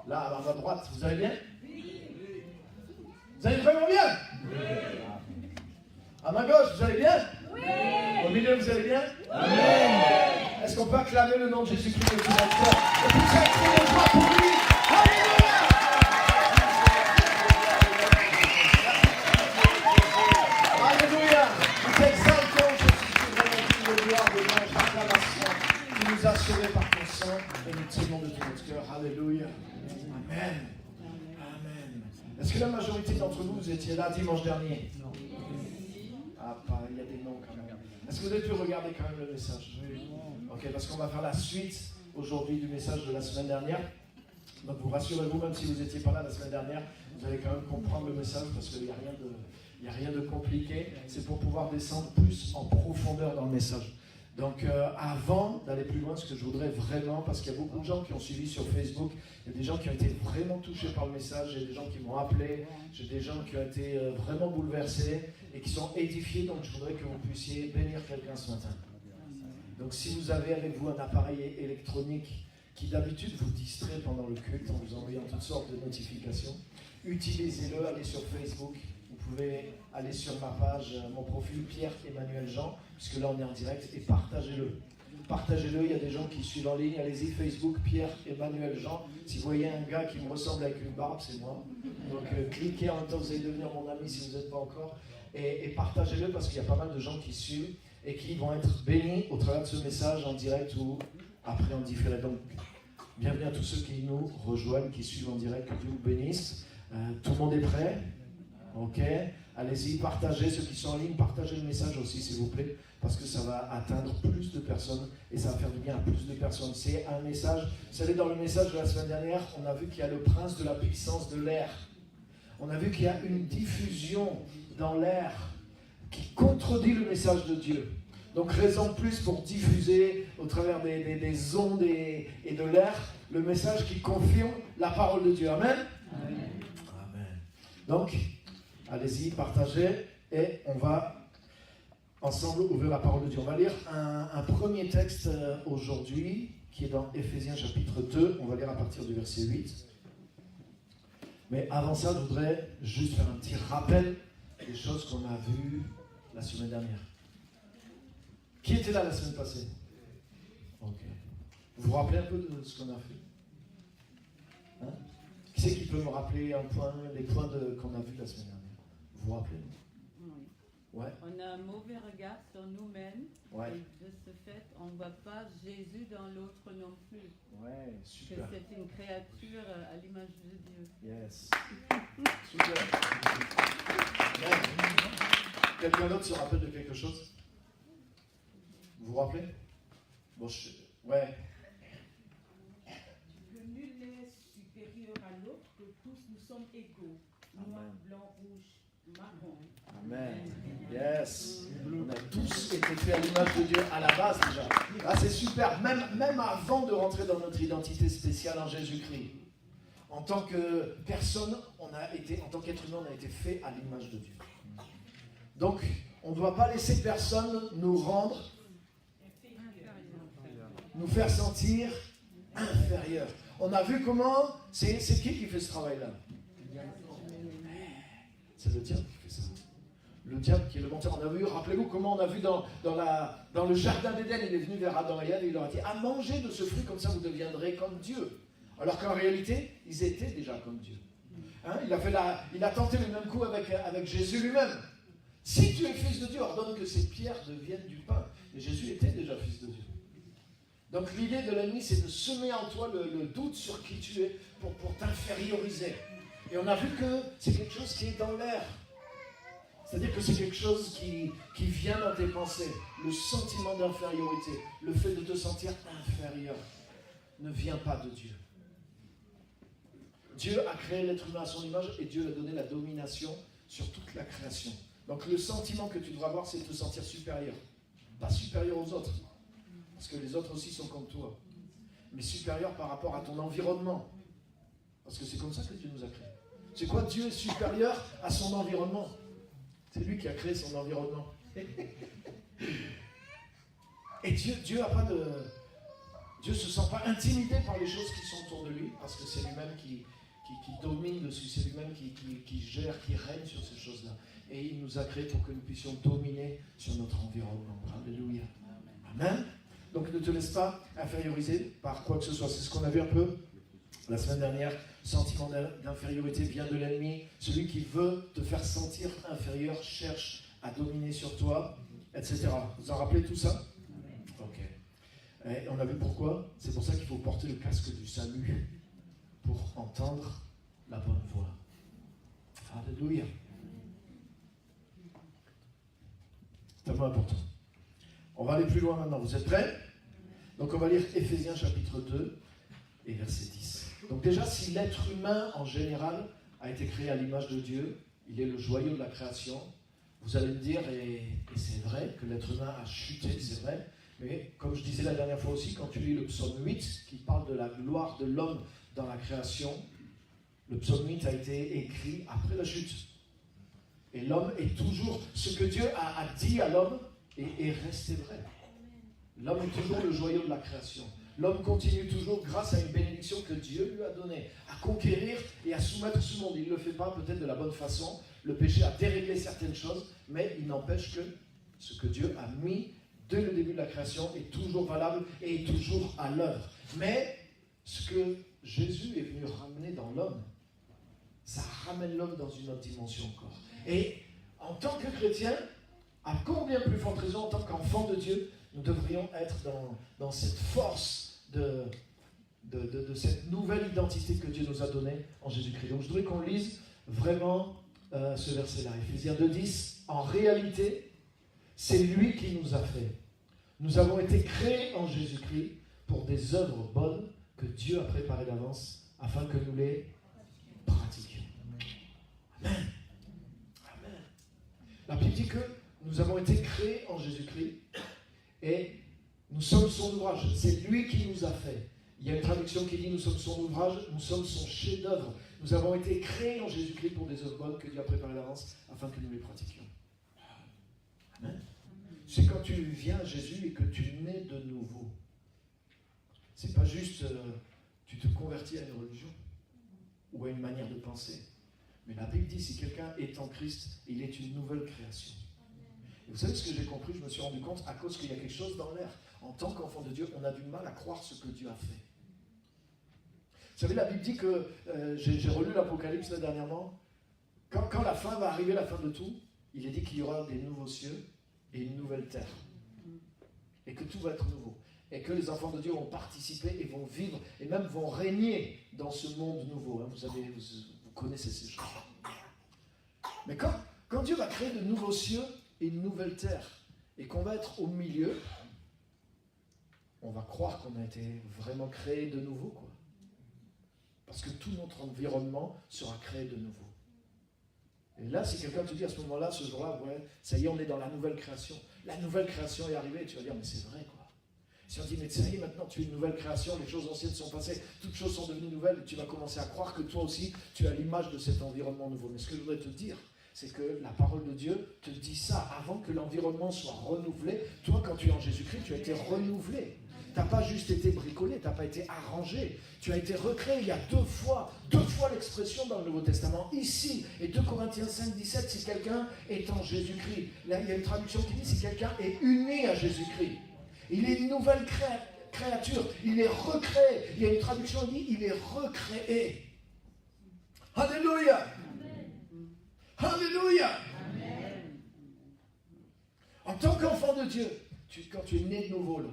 Là, à ma droite, vous allez bien? Vous allez vraiment bien? À ma gauche, vous allez bien? Au milieu, vous allez bien? Est-ce qu'on peut acclamer le nom de Jésus-Christ le Créateur? Et puis ça crée des joies pour lui. Alléluia! Alléluia! Nous t'exaltons, Jésus-Christ, vraiment de gloire, de louange, d'acclamation. Tu nous as sauvés par ton sang et nous t'aimons de tout notre cœur. Alléluia! Amen. Amen. Est-ce que la majorité d'entre vous, vous étiez là dimanche dernier? Non. Ah, il y a des noms quand même. Est-ce que vous avez pu regarder quand même le message? Ok, parce qu'on va faire la suite aujourd'hui du message de la semaine dernière. Donc vous rassurez-vous, même si vous n'étiez pas là la semaine dernière, vous allez quand même comprendre le message parce qu'il n'y a rien de compliqué. C'est pour pouvoir descendre plus en profondeur dans le message. Donc avant d'aller plus loin, ce que je voudrais vraiment, parce qu'il y a beaucoup de gens qui ont suivi sur Facebook, il y a des gens qui ont été vraiment touchés par le message, il y a des gens qui m'ont appelé, j'ai des gens qui ont été vraiment bouleversés et qui sont édifiés, donc je voudrais que vous puissiez bénir quelqu'un ce matin. Donc si vous avez avec vous un appareil électronique qui d'habitude vous distrait pendant le culte en vous envoyant toutes sortes de notifications, utilisez-le, allez sur Facebook. Vous pouvez aller sur ma page, mon profil Pierre-Emmanuel Jean, puisque là on est en direct, et partagez-le. Partagez-le, il y a des gens qui suivent en ligne, allez-y, Facebook Pierre-Emmanuel Jean. Si vous voyez un gars qui me ressemble avec une barbe, c'est moi. Donc cliquez en même temps, vous allez devenir mon ami si vous n'êtes pas encore. Et partagez-le parce qu'il y a pas mal de gens qui suivent et qui vont être bénis au travers de ce message en direct ou après en différé. Donc bienvenue à tous ceux qui nous rejoignent, qui suivent en direct, que Dieu vous bénisse. Tout le monde est prêt? Ok, allez-y, partagez, ceux qui sont en ligne, partagez le message aussi s'il vous plaît, parce que ça va atteindre plus de personnes et ça va faire du bien à plus de personnes. C'est un message, vous savez, dans le message de la semaine dernière, on a vu qu'il y a le prince de la puissance de l'air. On a vu qu'il y a une diffusion dans l'air qui contredit le message de Dieu. Donc raison de plus pour diffuser au travers des ondes et de l'air le message qui confirme la parole de Dieu. Amen. Amen. Amen. Donc, allez-y, partagez, et on va ensemble ouvrir la parole de Dieu. On va lire un premier texte aujourd'hui, qui est dans Éphésiens chapitre 2. On va lire à partir du verset 8. Mais avant ça, je voudrais juste faire un petit rappel des choses qu'on a vues la semaine dernière. Qui était là la semaine passée? Ok. Vous vous rappelez un peu de ce qu'on a fait? Hein? Qui c'est qui peut me rappeler les points qu'on a vus la semaine dernière? Vous vous rappelez? Oui. Ouais. On a un mauvais regard sur nous-mêmes. Ouais. Et de ce fait, on ne voit pas Jésus dans l'autre non plus. Ouais, super. Que c'est une créature à l'image de Dieu. Yes. Super. Ouais. Quelqu'un d'autre se rappelle de quelque chose? Vous vous rappelez? Bon, ouais. Que nul n'est supérieur à l'autre, que tous nous sommes égaux. Noir, blanc, rouge, marron. Amen. Yes. On a tous été faits à l'image de Dieu à la base déjà. Ah, c'est super. Même avant de rentrer dans notre identité spéciale en Jésus-Christ. En tant que personne, en tant qu'être humain, on a été fait à l'image de Dieu. Donc, on ne doit pas laisser personne nous rendre, nous faire sentir inférieurs. On a vu comment, c'est qui fait ce travail-là? C'est le diable qui fait ça. Le diable qui est le menteur. On a vu, rappelez-vous comment on a vu dans le jardin d'Éden, il est venu vers Adam et Ève et il leur a dit: à manger de ce fruit, comme ça vous deviendrez comme Dieu. Alors qu'en réalité, ils étaient déjà comme Dieu. Hein? Il a tenté le même coup avec Jésus lui-même. Si tu es fils de Dieu, ordonne que ces pierres deviennent du pain. Et Jésus était déjà fils de Dieu. Donc l'idée de l'ennemi, c'est de semer en toi le doute sur qui tu es pour t'inférioriser. Et on a vu que c'est quelque chose qui est dans l'air. C'est-à-dire que c'est quelque chose qui vient dans tes pensées. Le sentiment d'infériorité, le fait de te sentir inférieur, ne vient pas de Dieu. Dieu a créé l'être humain à son image et Dieu lui a donné la domination sur toute la création. Donc le sentiment que tu devras avoir, c'est de te sentir supérieur. Pas supérieur aux autres, parce que les autres aussi sont comme toi. Mais supérieur par rapport à ton environnement. Parce que c'est comme ça que Dieu nous a créés. C'est quoi? Dieu est supérieur à son environnement. C'est lui qui a créé son environnement. Et Dieu n'a pas de... Dieu ne se sent pas intimidé par les choses qui sont autour de lui, parce que c'est lui-même qui domine dessus, c'est lui-même qui gère, qui règne sur ces choses-là. Et il nous a créés pour que nous puissions dominer sur notre environnement. Alléluia. Amen. Donc ne te laisse pas inférioriser par quoi que ce soit. C'est ce qu'on a vu un peu la semaine dernière. Sentiment d'infériorité vient de l'ennemi. Celui qui veut te faire sentir inférieur cherche à dominer sur toi, etc. Vous vous en rappelez tout ça? Ok. Et on a vu pourquoi. C'est pour ça qu'il faut porter le casque du salut pour entendre la bonne voix. Alléluia. C'est tellement important. On va aller plus loin maintenant. Vous êtes prêts? Donc on va lire Éphésiens chapitre 2 et verset 10. Donc déjà, si l'être humain en général a été créé à l'image de Dieu, il est le joyau de la création, vous allez me dire, et c'est vrai que l'être humain a chuté, c'est vrai, mais comme je disais la dernière fois aussi, quand tu lis le psaume 8, qui parle de la gloire de l'homme dans la création, le psaume 8 a été écrit après la chute. Et l'homme est toujours, ce que Dieu a dit à l'homme est resté vrai. L'homme est toujours le joyau de la création. L'homme continue toujours, grâce à une bénédiction que Dieu lui a donnée, à conquérir et à soumettre ce monde. Il ne le fait pas peut-être de la bonne façon. Le péché a déréglé certaines choses, mais il n'empêche que ce que Dieu a mis dès le début de la création est toujours valable et est toujours à l'œuvre. Mais ce que Jésus est venu ramener dans l'homme, ça ramène l'homme dans une autre dimension encore. Et en tant que chrétien, à combien plus forte raison, en tant qu'enfant de Dieu, nous devrions être dans cette force de cette nouvelle identité que Dieu nous a donnée en Jésus-Christ. Donc je voudrais qu'on lise vraiment ce verset-là, Éphésiens 2:10. En réalité, c'est lui qui nous a fait. Nous avons été créés en Jésus-Christ pour des œuvres bonnes que Dieu a préparées d'avance afin que nous les pratiquions. Amen. Amen. La Bible dit que nous avons été créés en Jésus-Christ et nous sommes son ouvrage. C'est lui qui nous a fait. Il y a une traduction qui dit nous sommes son ouvrage, nous sommes son chef-d'œuvre. Nous avons été créés en Jésus-Christ pour des œuvres bonnes que Dieu a préparées d'avance afin que nous les pratiquions. Amen. C'est quand tu viens à Jésus et que tu nais de nouveau. C'est pas juste tu te convertis à une religion ou à une manière de penser. Mais la Bible dit si quelqu'un est en Christ, il est une nouvelle création. Et vous savez ce que j'ai compris? Je me suis rendu compte à cause qu'il y a quelque chose dans l'air. En tant qu'enfant de Dieu, on a du mal à croire ce que Dieu a fait. Vous savez, la Bible dit que, j'ai relu l'Apocalypse là dernièrement, quand la fin va arriver, la fin de tout, il est dit qu'il y aura des nouveaux cieux et une nouvelle terre. Et que tout va être nouveau. Et que les enfants de Dieu vont participer et vont vivre, et même vont régner dans ce monde nouveau. Hein. Vous connaissez ces choses. Mais quand Dieu va créer de nouveaux cieux et une nouvelle terre, et qu'on va être au milieu, on va croire qu'on a été vraiment créé de nouveau, quoi. Parce que tout notre environnement sera créé de nouveau. Et là, si quelqu'un te dit à ce moment-là, ce jour-là, ouais, ça y est, on est dans la nouvelle création. La nouvelle création est arrivée, tu vas dire, mais c'est vrai, quoi. Si on dit, mais ça y est, maintenant tu es une nouvelle création, les choses anciennes sont passées, toutes choses sont devenues nouvelles, et tu vas commencer à croire que toi aussi, tu as l'image de cet environnement nouveau. Mais ce que je voudrais te dire, c'est que la parole de Dieu te dit ça avant que l'environnement soit renouvelé. Toi, quand tu es en Jésus-Christ, tu as été renouvelé. Tu n'as pas juste été bricolé, tu n'as pas été arrangé. Tu as été recréé. Il y a deux fois l'expression dans le Nouveau Testament. Ici, et 2 Corinthiens 5:17, si quelqu'un est en Jésus-Christ. Là, il y a une traduction qui dit si quelqu'un est uni à Jésus-Christ. Il est une nouvelle créature. Il est recréé. Il y a une traduction qui dit il est recréé. Alléluia. Alléluia. En tant qu'enfant de Dieu, quand tu es né de nouveau, là,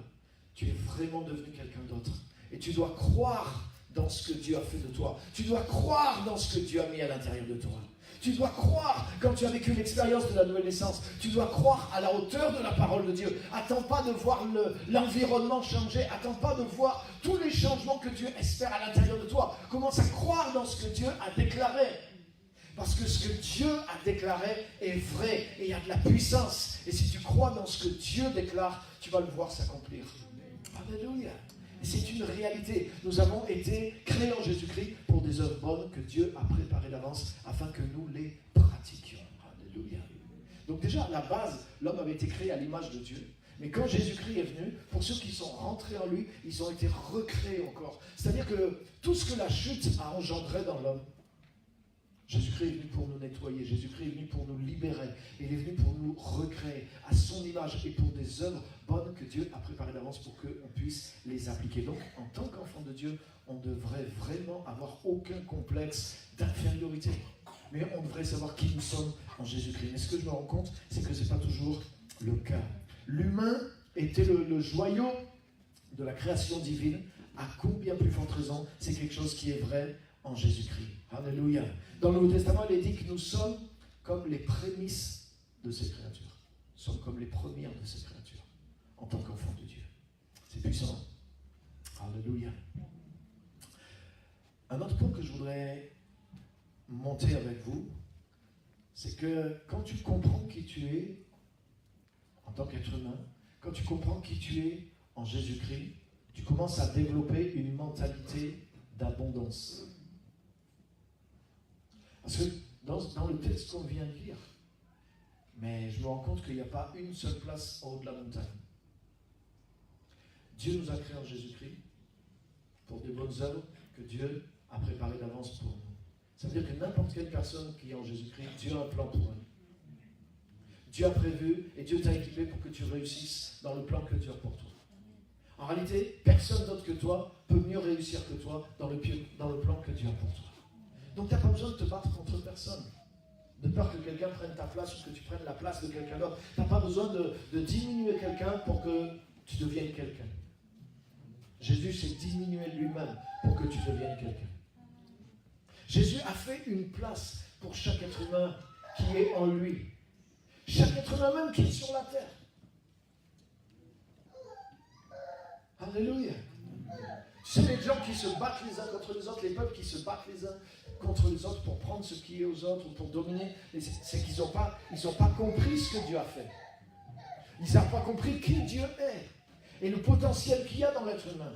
tu es vraiment devenu quelqu'un d'autre. Et tu dois croire dans ce que Dieu a fait de toi. Tu dois croire dans ce que Dieu a mis à l'intérieur de toi. Tu dois croire, quand tu as vécu l'expérience de la nouvelle naissance, tu dois croire à la hauteur de la parole de Dieu. Attends pas de voir l'environnement changer. Attends pas de voir tous les changements que Dieu espère à l'intérieur de toi. Commence à croire dans ce que Dieu a déclaré. Parce que ce que Dieu a déclaré est vrai et il y a de la puissance. Et si tu crois dans ce que Dieu déclare, tu vas le voir s'accomplir. Alléluia. Et c'est une réalité. Nous avons été créés en Jésus-Christ pour des œuvres bonnes que Dieu a préparées d'avance afin que nous les pratiquions. Alléluia. Donc déjà, à la base, l'homme avait été créé à l'image de Dieu. Mais quand Jésus-Christ est venu, pour ceux qui sont rentrés en lui, ils ont été recréés encore. C'est-à-dire que tout ce que la chute a engendré dans l'homme, Jésus-Christ est venu pour nous nettoyer, Jésus-Christ est venu pour nous libérer, il est venu pour nous recréer à son image et pour des œuvres bonnes que Dieu a préparées d'avance pour qu'on puisse les appliquer. Donc, en tant qu'enfant de Dieu, on devrait vraiment avoir aucun complexe d'infériorité. Mais on devrait savoir qui nous sommes en Jésus-Christ. Mais ce que je me rends compte, c'est que ce n'est pas toujours le cas. L'humain était le joyau de la création divine. À combien plus forte raison, c'est quelque chose qui est vrai en Jésus-Christ. Alléluia. Dans le Nouveau Testament, il est dit que nous sommes comme les prémices de ces créatures. Nous sommes comme les premières de ces créatures en tant qu'enfants de Dieu. C'est puissant. Alléluia. Un autre point que je voudrais monter avec vous, c'est que quand tu comprends qui tu es en tant qu'être humain, quand tu comprends qui tu es en Jésus-Christ, tu commences à développer une mentalité d'abondance. Parce que dans le texte qu'on vient de lire, mais je me rends compte qu'il n'y a pas une seule place en haut de la montagne. Dieu nous a créés en Jésus-Christ pour des bonnes œuvres que Dieu a préparées d'avance pour nous. Ça veut dire que n'importe quelle personne qui est en Jésus-Christ, Dieu a un plan pour elle. Dieu a prévu et Dieu t'a équipé pour que tu réussisses dans le plan que Dieu a pour toi. En réalité, personne d'autre que toi peut mieux réussir que toi dans le plan que Dieu a pour toi. Donc tu n'as pas besoin de te battre contre personne, de peur que quelqu'un prenne ta place ou que tu prennes la place de quelqu'un d'autre. Tu n'as pas besoin de diminuer quelqu'un pour que tu deviennes quelqu'un. Jésus s'est diminué lui-même pour que tu deviennes quelqu'un. Jésus a fait une place pour chaque être humain qui est en lui. Chaque être humain même qui est sur la terre. Alléluia. Tu sais, les gens qui se battent les uns contre les autres, les peuples qui se battent les uns contre les autres pour prendre ce qui est aux autres ou pour dominer, c'est qu'ils n'ont pas compris ce que Dieu a fait. Ils n'ont pas compris qui Dieu est et le potentiel qu'il y a dans l'être humain.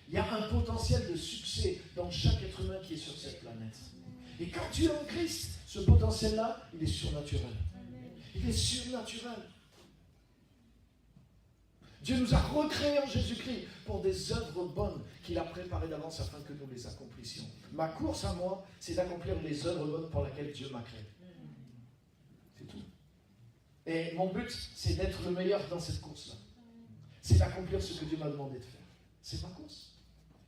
Il y a un potentiel de succès dans chaque être humain qui est sur cette planète. Et quand tu es en Christ, ce potentiel-là, il est surnaturel. Il est surnaturel. Dieu nous a recréés en Jésus-Christ pour des œuvres bonnes qu'il a préparées d'avance afin que nous les accomplissions. Ma course à moi, c'est d'accomplir les œuvres bonnes pour lesquelles Dieu m'a créé. C'est tout. Et mon but, c'est d'être le meilleur dans cette course-là. C'est d'accomplir ce que Dieu m'a demandé de faire. C'est ma course.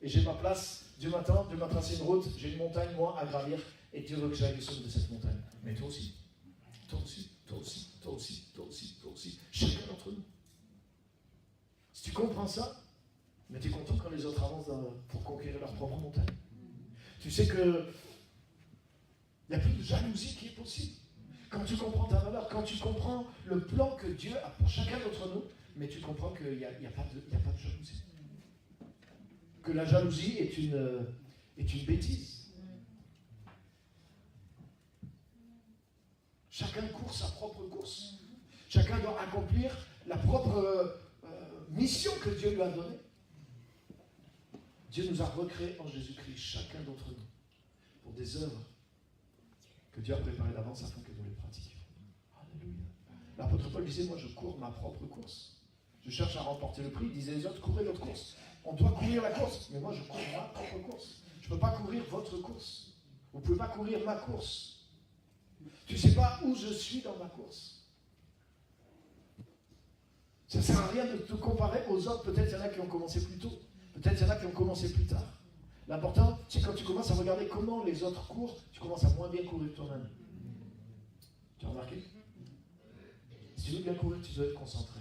Et j'ai ma place. Dieu m'a tracé une route. J'ai une montagne, moi, à gravir. Et Dieu veut que j'aille au sommet de cette montagne. Mais toi aussi. Toi aussi. Toi aussi. Toi aussi. Toi aussi. Toi aussi. Chacun d'entre nous. Si tu comprends ça, mais tu es content quand les autres avancent pour conquérir leur propre montagne. Tu sais que il n'y a plus de jalousie qui est possible. Quand tu comprends ta valeur, quand tu comprends le plan que Dieu a pour chacun d'entre nous, mais tu comprends qu'il n'y a pas de jalousie. Que la jalousie est une bêtise. Chacun court sa propre course. Chacun doit accomplir la propre mission que Dieu lui a donnée. Dieu nous a recréés en Jésus-Christ, chacun d'entre nous, pour des œuvres que Dieu a préparées d'avance afin que nous les pratiquions. Alléluia. L'apôtre Paul disait, moi je cours ma propre course. Je cherche à remporter le prix. Il disait les autres, courez votre course. On doit courir la course, mais moi je cours ma propre course. Je ne peux pas courir votre course. Vous ne pouvez pas courir ma course. Tu ne sais pas où je suis dans ma course. Ça ne sert à rien de te comparer aux autres. Peut-être il y en a qui ont commencé plus tôt. Peut-être il y en a qui ont commencé plus tard. L'important, c'est quand tu commences à regarder comment les autres courent, tu commences à moins bien courir toi-même. Tu as remarqué? Si tu veux bien courir, tu dois être concentré.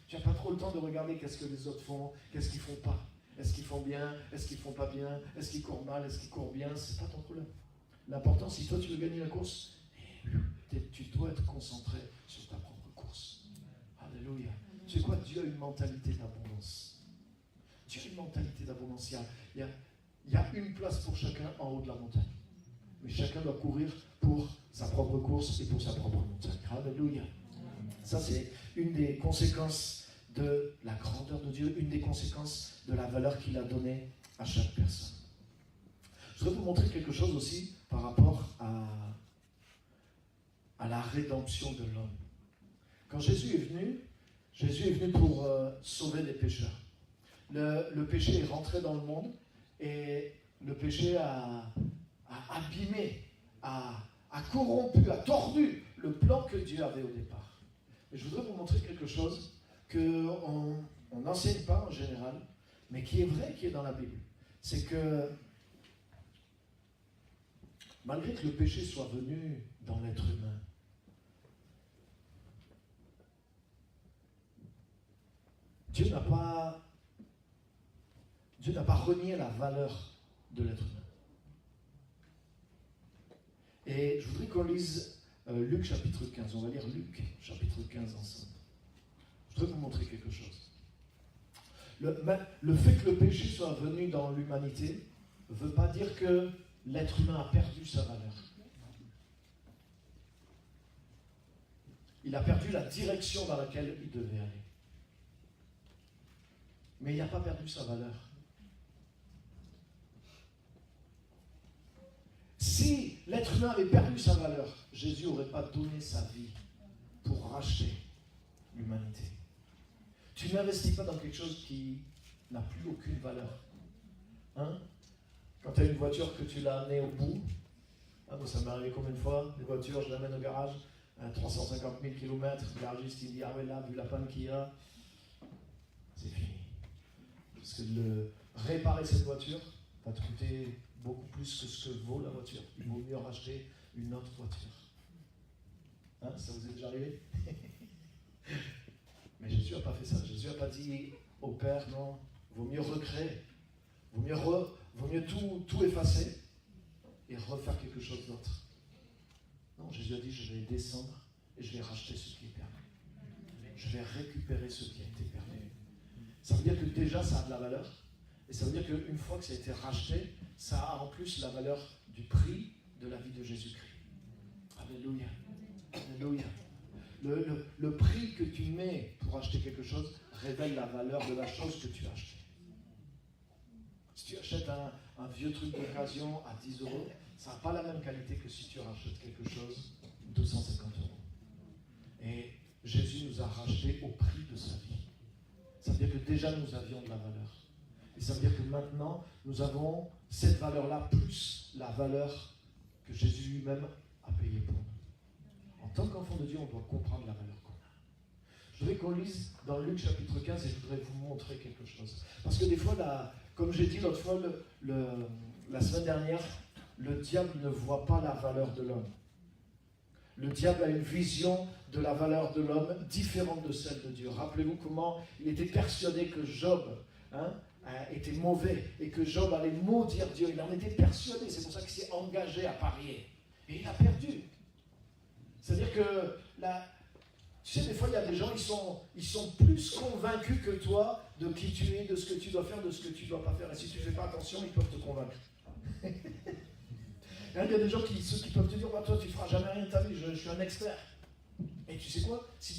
Tu n'as pas trop le temps de regarder qu'est-ce que les autres font, qu'est-ce qu'ils ne font pas. Est-ce qu'ils font bien? Est-ce qu'ils ne font pas bien? Est-ce qu'ils courent mal? Est-ce qu'ils courent bien? Ce n'est pas ton problème. L'important, si toi tu veux gagner la course, tu dois être concentré sur ta propre course. Alléluia. Tu sais quoi? Dieu a une mentalité d'abondance. Dieu a une mentalité d'abondance. Il y a une place pour chacun en haut de la montagne. Mais chacun doit courir pour sa propre course et pour sa propre montagne. Alléluia. Ça, c'est une des conséquences de la grandeur de Dieu, une des conséquences de la valeur qu'il a donnée à chaque personne. Je voudrais vous montrer quelque chose aussi par rapport à la rédemption de l'homme. Quand Jésus est venu, Jésus est venu pour sauver les pécheurs. Le péché est rentré dans le monde et le péché a abîmé, a corrompu, a tordu le plan que Dieu avait au départ. Et je voudrais vous montrer quelque chose qu'on n'enseigne pas en général, mais qui est vrai, qui est dans la Bible. C'est que malgré que le péché soit venu dans l'être humain, Dieu n'a pas renié la valeur de l'être humain. Et je voudrais qu'on lise Luc chapitre 15. On va lire Luc chapitre 15 ensemble. Je voudrais vous montrer quelque chose. Le fait que le péché soit venu dans l'humanité ne veut pas dire que l'être humain a perdu sa valeur. Il a perdu la direction dans laquelle il devait aller. Mais il n'a pas perdu sa valeur. Si l'être humain avait perdu sa valeur, Jésus n'aurait pas donné sa vie pour racheter l'humanité. Tu n'investis pas dans quelque chose qui n'a plus aucune valeur. Hein? Quand tu as une voiture que tu l'as amenée au bout, hein, ça m'est arrivé combien de fois, des voitures, je l'amène au garage, 350 000 km, le garagiste il dit, ah ouais là, vu la panne qu'il y a, c'est fini. Parce que réparer cette voiture va te coûter beaucoup plus que ce que vaut la voiture. Il vaut mieux racheter une autre voiture. Hein, ça vous est déjà arrivé? Mais Jésus n'a pas fait ça. Jésus n'a pas dit au Père, non, vaut mieux recréer. Vaut mieux tout effacer et refaire quelque chose d'autre. Non, Jésus a dit, je vais descendre et je vais racheter ce qui est perdu. Je vais récupérer ce qui a été perdu. Ça veut dire que déjà ça a de la valeur. Et ça veut dire qu'une fois que ça a été racheté, ça a en plus la valeur du prix de la vie de Jésus-Christ. Alléluia. Alléluia. Le prix que tu mets pour acheter quelque chose révèle la valeur de la chose que tu as achetée. Si tu achètes un vieux truc d'occasion à 10 €, ça n'a pas la même qualité que si tu rachètes quelque chose 250 €. Et Jésus nous a rachetés au prix de sa vie. Ça veut dire que déjà nous avions de la valeur. Et ça veut dire que maintenant, nous avons cette valeur-là, plus la valeur que Jésus lui-même a payée pour nous. En tant qu'enfant de Dieu, on doit comprendre la valeur qu'on a. Je voudrais qu'on lise dans Luc chapitre 15 et je voudrais vous montrer quelque chose. Parce que des fois, comme j'ai dit l'autre fois, la semaine dernière, le diable ne voit pas la valeur de l'homme. Le diable a une vision de la valeur de l'homme différente de celle de Dieu. Rappelez-vous comment il était persuadé que Job était mauvais et que Job allait maudire Dieu. Il en était persuadé, c'est pour ça qu'il s'est engagé à parier. Et il a perdu. C'est-à-dire que, tu sais, des fois, il y a des gens, ils sont plus convaincus que toi de qui tu es, de ce que tu dois faire, de ce que tu ne dois pas faire. Et si tu ne fais pas attention, ils peuvent te convaincre. Il y a des gens qui peuvent te dire, bah, toi tu ne feras jamais rien de ta vie, je suis un expert. Et tu sais quoi, si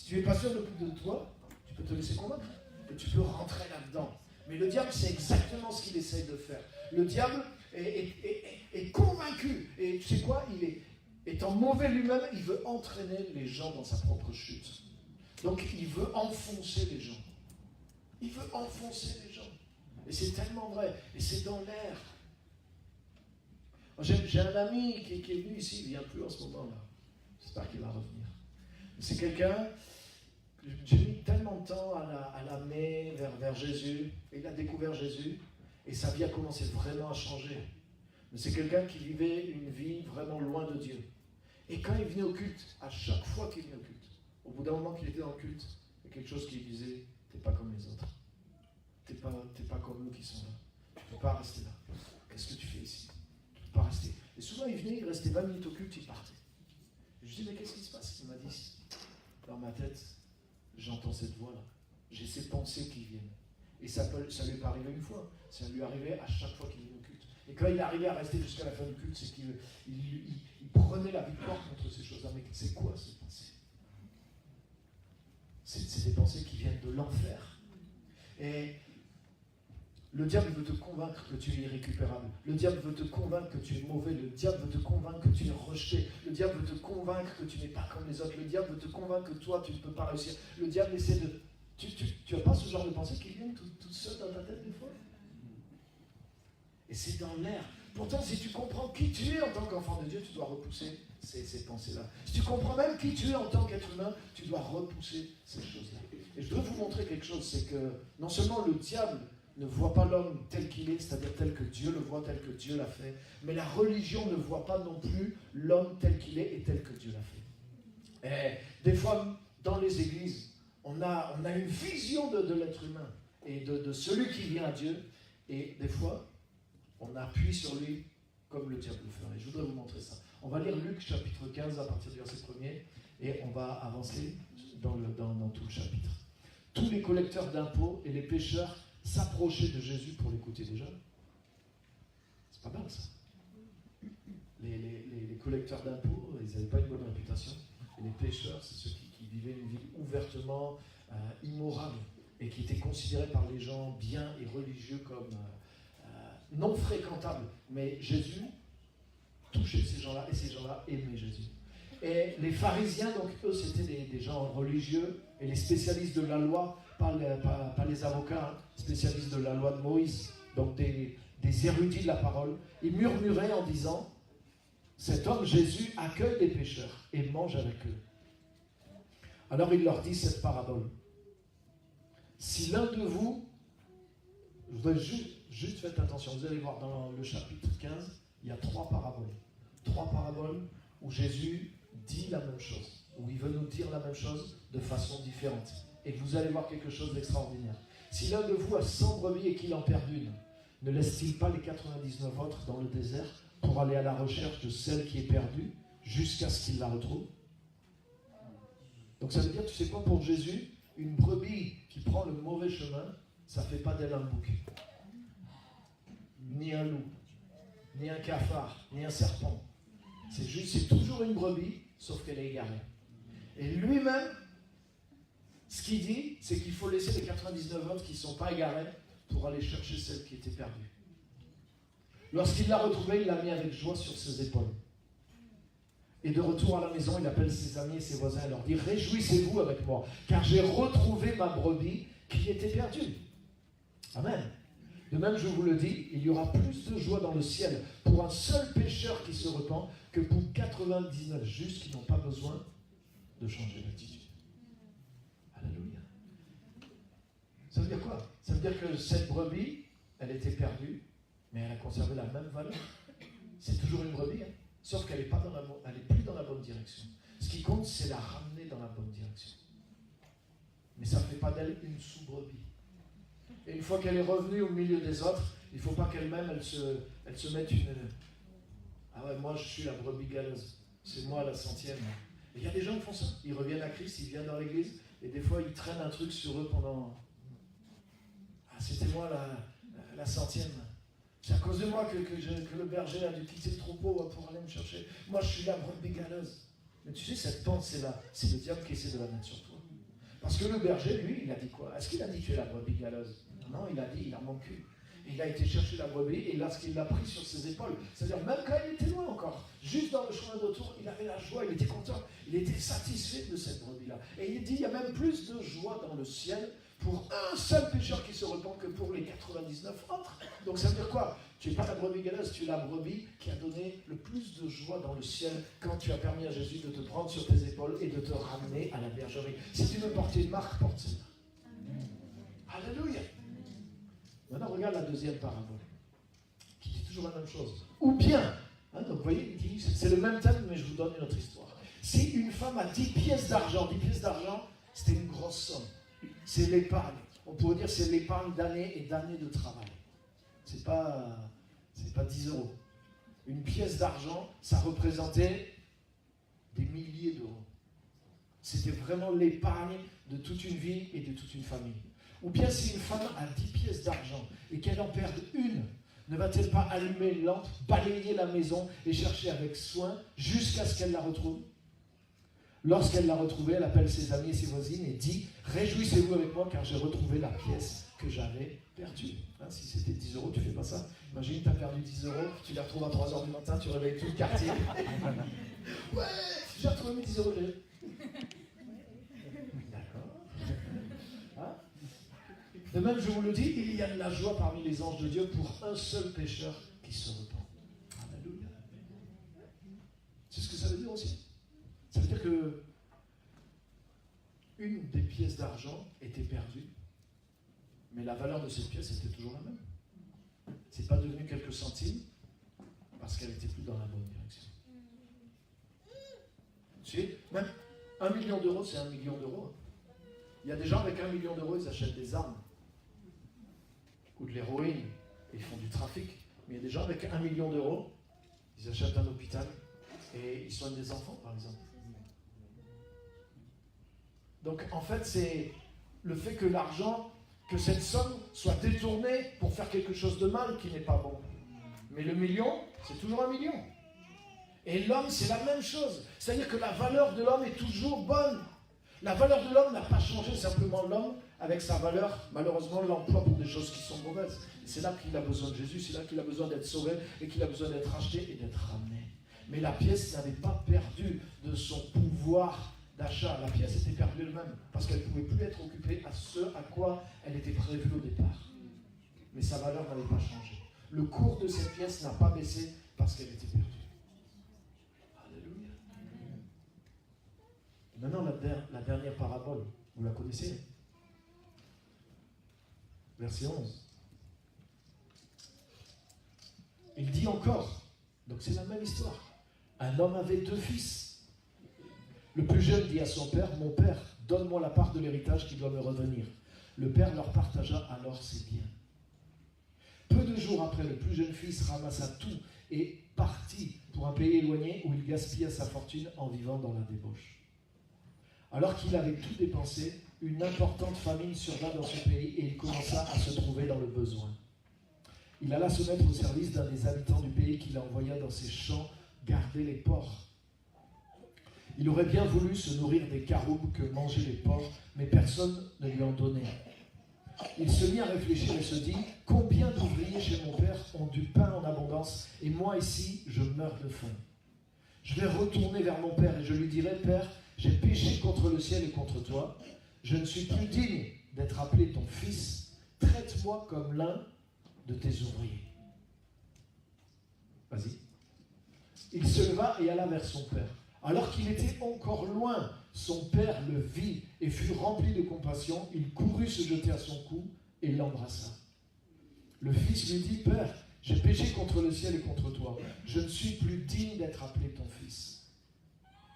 tu n'es pas sûr de toi, tu peux te laisser convaincre. Et tu peux rentrer là-dedans. Mais le diable, c'est exactement ce qu'il essaye de faire. Le diable est convaincu. Et tu sais quoi, étant mauvais lui-même, il veut entraîner les gens dans sa propre chute. Donc il veut enfoncer les gens. Il veut enfoncer les gens. Et c'est tellement vrai. Et c'est dans l'air. J'ai un ami qui est venu ici, il ne vient plus en ce moment-là. J'espère qu'il va revenir. C'est quelqu'un, j'ai mis tellement de temps à l'amener vers Jésus, et il a découvert Jésus, et sa vie a commencé vraiment à changer. Mais c'est quelqu'un qui vivait une vie vraiment loin de Dieu. Et quand il venait au culte, à chaque fois qu'il venait au culte, au bout d'un moment qu'il était dans le culte, il y a quelque chose qui lui disait, t'es pas comme les autres. T'es pas comme nous qui sont là. Tu ne peux pas rester là. Qu'est-ce que tu fais ici? Pas rester. Et souvent il venait, il restait 20 minutes au culte, il partait. Et je dis, mais qu'est-ce qui se passe? Il m'a dit, dans ma tête, j'entends cette voix-là. J'ai ces pensées qui viennent. Et ça lui est pas arrivé une fois. Ça lui est arrivé à chaque fois qu'il venait au culte. Et quand il arrivait à rester jusqu'à la fin du culte, c'est qu'il prenait la victoire contre ces choses-là. Mais c'est quoi ces pensées? C'est des pensées qui viennent de l'enfer. Et Le diable veut te convaincre que tu es irrécupérable. Le diable veut te convaincre que tu es mauvais. Le diable veut te convaincre que tu es rejeté. Le diable veut te convaincre que tu n'es pas comme les autres. Le diable veut te convaincre que toi, tu ne peux pas réussir. Le diable essaie de... Tu n'as pas ce genre de pensée qui viennent tout seul dans ta tête des fois? Et c'est dans l'air. Pourtant, si tu comprends qui tu es en tant qu'enfant de Dieu, tu dois repousser ces pensées-là. Si tu comprends même qui tu es en tant qu'être humain, tu dois repousser ces choses-là. Et je dois vous montrer quelque chose, c'est que non seulement le diable ne voit pas l'homme tel qu'il est, c'est-à-dire tel que Dieu le voit, tel que Dieu l'a fait, mais la religion ne voit pas non plus l'homme tel qu'il est et tel que Dieu l'a fait. Et des fois, dans les églises, on a une vision de l'être humain et de celui qui vient à Dieu, et des fois, on appuie sur lui comme le diable le ferait. Je voudrais vous montrer ça. On va lire Luc chapitre 15 à partir du verset 1er et on va avancer dans tout le chapitre. Tous les collecteurs d'impôts et les pécheurs s'approchaient de Jésus pour l'écouter déjà. C'est pas mal ça. Les collecteurs d'impôts, ils n'avaient pas une bonne réputation. Et les pécheurs, c'est ceux qui vivaient une vie ouvertement immorale et qui étaient considérés par les gens bien et religieux comme non fréquentables. Mais Jésus touchait ces gens-là et ces gens-là aimaient Jésus. Et les pharisiens, donc eux, c'était des gens religieux et les spécialistes de la loi, pas les avocats, hein, spécialistes de la loi de Moïse, donc des érudits de la parole, ils murmuraient en disant: cet homme Jésus accueille les pécheurs et mange avec eux. Alors il leur dit cette parabole. Si l'un de vous, je voudrais juste faites attention, vous allez voir dans le chapitre 15, il y a 3 paraboles. 3 paraboles où Jésus dit la même chose, où il veut nous dire la même chose de façon différente. Et vous allez voir quelque chose d'extraordinaire. Si l'un de vous a 100 brebis et qu'il en perd une, ne laisse-t-il pas les 99 autres dans le désert pour aller à la recherche de celle qui est perdue jusqu'à ce qu'il la retrouve? Donc ça veut dire, tu sais quoi, pour Jésus, une brebis qui prend le mauvais chemin, ça ne fait pas d'elle un bouc, ni un loup, ni un cafard, ni un serpent. C'est toujours une brebis, sauf qu'elle est égarée. Et lui-même, ce qu'il dit, c'est qu'il faut laisser les 99 autres qui ne sont pas égarés pour aller chercher celle qui était perdue. Lorsqu'il l'a retrouvée, il l'a mis avec joie sur ses épaules. Et de retour à la maison, il appelle ses amis et ses voisins et leur dit: réjouissez-vous avec moi, car j'ai retrouvé ma brebis qui était perdue. Amen. De même, je vous le dis, il y aura plus de joie dans le ciel pour un seul pécheur qui se repent que pour 99 justes qui n'ont pas besoin de changer d'attitude. Alléluia. Ça veut dire quoi? Ça veut dire que cette brebis, elle était perdue, mais elle a conservé la même valeur. C'est toujours une brebis, hein? Sauf qu'elle n'est plus dans la bonne direction. Ce qui compte, c'est la ramener dans la bonne direction. Mais ça ne fait pas d'elle une sous-brebis. Et une fois qu'elle est revenue au milieu des autres, il ne faut pas qu'elle-même, elle se mette une... Ah ouais, moi je suis la brebis galeuse. C'est moi la 100e. Et il y a des gens qui font ça. Ils reviennent à Christ, ils viennent dans l'église, et des fois ils traînent un truc sur eux pendant... Ah, c'était moi la 100e. C'est à cause de moi que le berger a dû quitter le troupeau pour aller me chercher. Moi je suis la brebis galeuse. Mais tu sais, cette pensée-là, c'est le diable qui essaie de la mettre sur toi. Parce que le berger, lui, il a dit quoi? Est-ce qu'il a dit tu es la brebis galeuse? Non, il a dit, il a manqué. Il a été chercher la brebis et lorsqu'il l'a pris sur ses épaules, c'est-à-dire même quand il était loin encore, juste dans le chemin de retour, il avait la joie, il était content, il était satisfait de cette brebis-là. Et il dit, il y a même plus de joie dans le ciel pour un seul pécheur qui se repent que pour les 99 autres. Donc ça veut dire quoi? Tu n'es pas la brebis galeuse, tu es la brebis qui a donné le plus de joie dans le ciel quand tu as permis à Jésus de te prendre sur tes épaules et de te ramener à la bergerie. Si tu veux porter une marque, porte celle-là. Alléluia. Maintenant, regarde la deuxième parabole, qui dit toujours la même chose. Ou bien, hein, donc vous voyez, c'est le même thème, mais je vous donne une autre histoire. Si une femme a 10 pièces d'argent, c'était une grosse somme. C'est l'épargne. On pourrait dire que c'est l'épargne d'années et d'années de travail. C'est pas 10 euros. Une pièce d'argent, ça représentait des milliers d'euros. C'était vraiment l'épargne de toute une vie et de toute une famille. Ou bien si une femme a 10 pièces d'argent et qu'elle en perde une, ne va-t-elle pas allumer une lampe, balayer la maison et chercher avec soin jusqu'à ce qu'elle la retrouve? Lorsqu'elle l'a retrouvée, elle appelle ses amis et ses voisines et dit « Réjouissez-vous avec moi car j'ai retrouvé la pièce que j'avais perdue. » Si c'était 10 €, tu ne fais pas ça. Imagine, tu as perdu 10 €, tu les retrouves à 3 h du matin, tu réveilles tout le quartier. Ouais, j'ai retrouvé mes 10 €. D'accord. Hein? De même, je vous le dis, il y a de la joie parmi les anges de Dieu pour un seul pécheur qui se repent. Alléluia. C'est ce que ça veut dire aussi. Ça veut dire que une des pièces d'argent était perdue, mais la valeur de cette pièce était toujours la même. C'est pas devenu quelques centimes parce qu'elle n'était plus dans la bonne direction. Tu sais, même 1 million d'euros, c'est 1 million d'euros. Il y a des gens avec 1 million d'euros, ils achètent des armes ou de l'héroïne, et ils font du trafic. Mais il y a des gens avec 1 million d'euros, ils achètent un hôpital et ils soignent des enfants, par exemple. Donc en fait, c'est le fait que l'argent, que cette somme soit détournée pour faire quelque chose de mal qui n'est pas bon. Mais le million, c'est toujours 1 million. Et l'homme, c'est la même chose. C'est-à-dire que la valeur de l'homme est toujours bonne. La valeur de l'homme n'a pas changé, simplement l'homme, avec sa valeur, malheureusement, l'emploie pour des choses qui sont mauvaises. Et c'est là qu'il a besoin de Jésus, c'est là qu'il a besoin d'être sauvé et qu'il a besoin d'être racheté et d'être ramené. Mais la pièce n'avait pas perdu de son pouvoir d'achat. La pièce était perdue elle-même, parce qu'elle ne pouvait plus être occupée à ce à quoi elle était prévue au départ. Mais sa valeur n'avait pas changé. Le cours de cette pièce n'a pas baissé parce qu'elle était perdue. Alléluia. Maintenant, la dernière parabole, vous la connaissez? Verset 11. Il dit encore, donc c'est la même histoire. Un homme avait 2 fils. Le plus jeune dit à son père, « Mon père, donne-moi la part de l'héritage qui doit me revenir. » Le père leur partagea alors ses biens. Peu de jours après, le plus jeune fils ramassa tout et partit pour un pays éloigné où il gaspilla sa fortune en vivant dans la débauche. Alors qu'il avait tout dépensé, une importante famine survint dans ce pays et il commença à se trouver dans le besoin. Il alla se mettre au service d'un des habitants du pays qui l'envoya dans ses champs garder les porcs. Il aurait bien voulu se nourrir des caroubes que mangeaient les porcs, mais personne ne lui en donnait. Il se mit à réfléchir et se dit « Combien d'ouvriers chez mon père ont du pain en abondance, et moi ici, je meurs de faim. Je vais retourner vers mon père et je lui dirai « Père, j'ai péché contre le ciel et contre toi. Je ne suis plus digne d'être appelé ton fils. Traite-moi comme l'un de tes ouvriers. » Vas-y. Il se leva et alla vers son père. Alors qu'il était encore loin, son père le vit et fut rempli de compassion. Il courut se jeter à son cou et l'embrassa. Le fils lui dit « Père, j'ai péché contre le ciel et contre toi. Je ne suis plus digne d'être appelé ton fils. »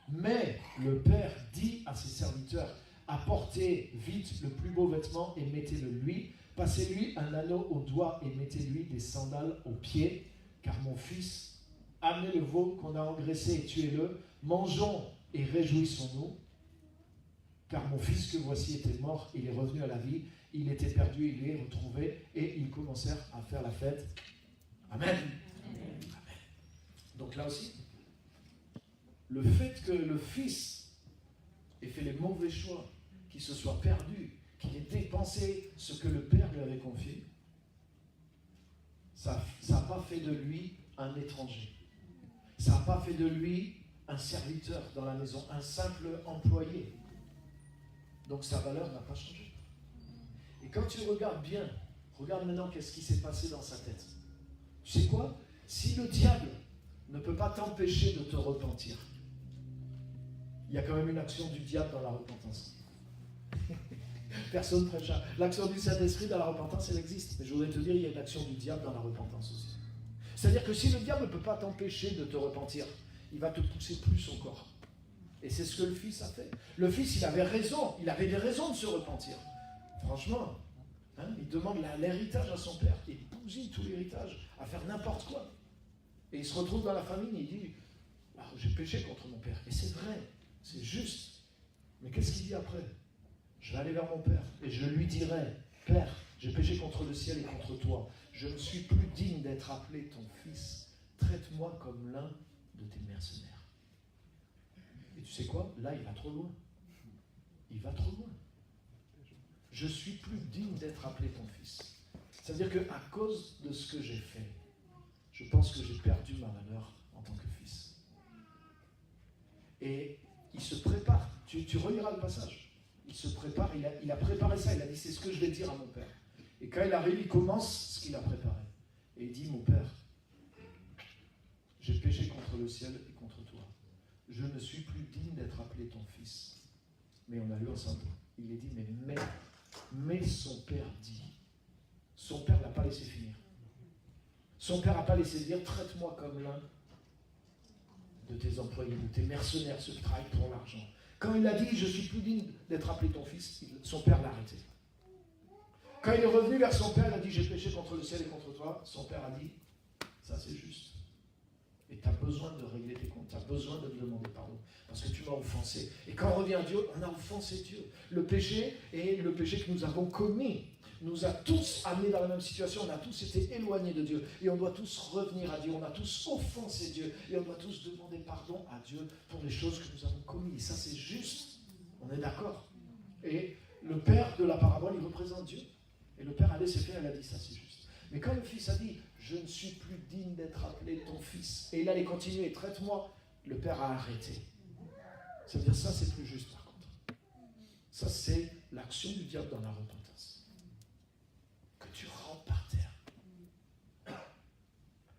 Mais le père dit à ses serviteurs « Apportez vite le plus beau vêtement et mettez-le lui. Passez-lui un anneau au doigt et mettez-lui des sandales aux pieds, car mon fils, amenez le veau qu'on a engraissé et tuez-le. Mangeons et réjouissons-nous, car mon fils que voici était mort, il est revenu à la vie, il était perdu, il est retrouvé, et ils commencèrent à faire la fête. Amen. Amen. Donc là aussi, le fait que le fils ait fait les mauvais choix, qu'il se soit perdu, qu'il ait dépensé ce que le père lui avait confié, ça n'a pas fait de lui un étranger. Ça n'a pas fait de lui un serviteur dans la maison, un simple employé. Donc sa valeur n'a pas changé. Et quand tu regardes bien, regarde maintenant qu'est-ce qui s'est passé dans sa tête. Tu sais quoi? Si le diable ne peut pas t'empêcher de te repentir, il y a quand même une action du diable dans la repentance. Personne prêche. L'action du Saint-Esprit dans la repentance, elle existe. Mais je voudrais te dire, il y a une action du diable dans la repentance aussi. C'est-à-dire que si le diable ne peut pas t'empêcher de te repentir, il va te pousser plus encore. Et c'est ce que le fils a fait. Le fils, il avait raison. Il avait des raisons de se repentir. Franchement, il demande l'héritage à son père. Il bousille tout l'héritage à faire n'importe quoi. Et il se retrouve dans la famine et il dit « J'ai péché contre mon père. » Et c'est vrai, c'est juste. Mais qu'est-ce qu'il dit après? Je vais aller vers mon père et je lui dirai « Père, j'ai péché contre le ciel et contre toi. Je ne suis plus digne d'être appelé ton fils. Traite-moi comme l'un de tes mercenaires. » Et Et tu sais quoi? Là, il va trop loin. Il va trop loin. Je suis plus digne d'être appelé ton fils. C'est-à-dire qu'à cause de ce que j'ai fait, je pense que j'ai perdu ma valeur en tant que fils. Et il se prépare. Tu reliras le passage. Il se prépare, il a préparé ça. Il a dit, c'est ce que je vais dire à mon père. Et quand il arrive, il commence ce qu'il a préparé. Et il dit, mon père, j'ai péché contre le ciel et contre toi. Je ne suis plus digne d'être appelé ton fils. Mais on a lu ensemble. Il est dit, mais son père dit. Son père ne l'a pas laissé finir. Son père n'a pas laissé dire, traite-moi comme l'un de tes employés, de tes mercenaires, ceux qui travaillent pour l'argent. Quand il a dit, je suis plus digne d'être appelé ton fils, son père l'a arrêté. Quand il est revenu vers son père, il a dit, j'ai péché contre le ciel et contre toi. Son père a dit, ça c'est juste. Et tu as besoin de régler tes comptes, tu as besoin de me demander pardon, parce que tu m'as offensé. Et quand on revient à Dieu, on a offensé Dieu. Le péché est le péché que nous avons commis. Nous a tous amenés dans la même situation, on a tous été éloignés de Dieu. Et on doit tous revenir à Dieu, on a tous offensé Dieu. Et on doit tous demander pardon à Dieu pour les choses que nous avons commises. Et ça c'est juste, on est d'accord. Et le père de la parabole, il représente Dieu. Et le père a laissé faire, il a dit ça c'est juste. Mais quand le fils a dit, je ne suis plus digne d'être appelé ton fils, et il allait continuer, traite-moi, le père a arrêté. Ça veut dire ça c'est plus juste par contre. Ça c'est l'action du diable dans la repentance. Que tu rentres par terre.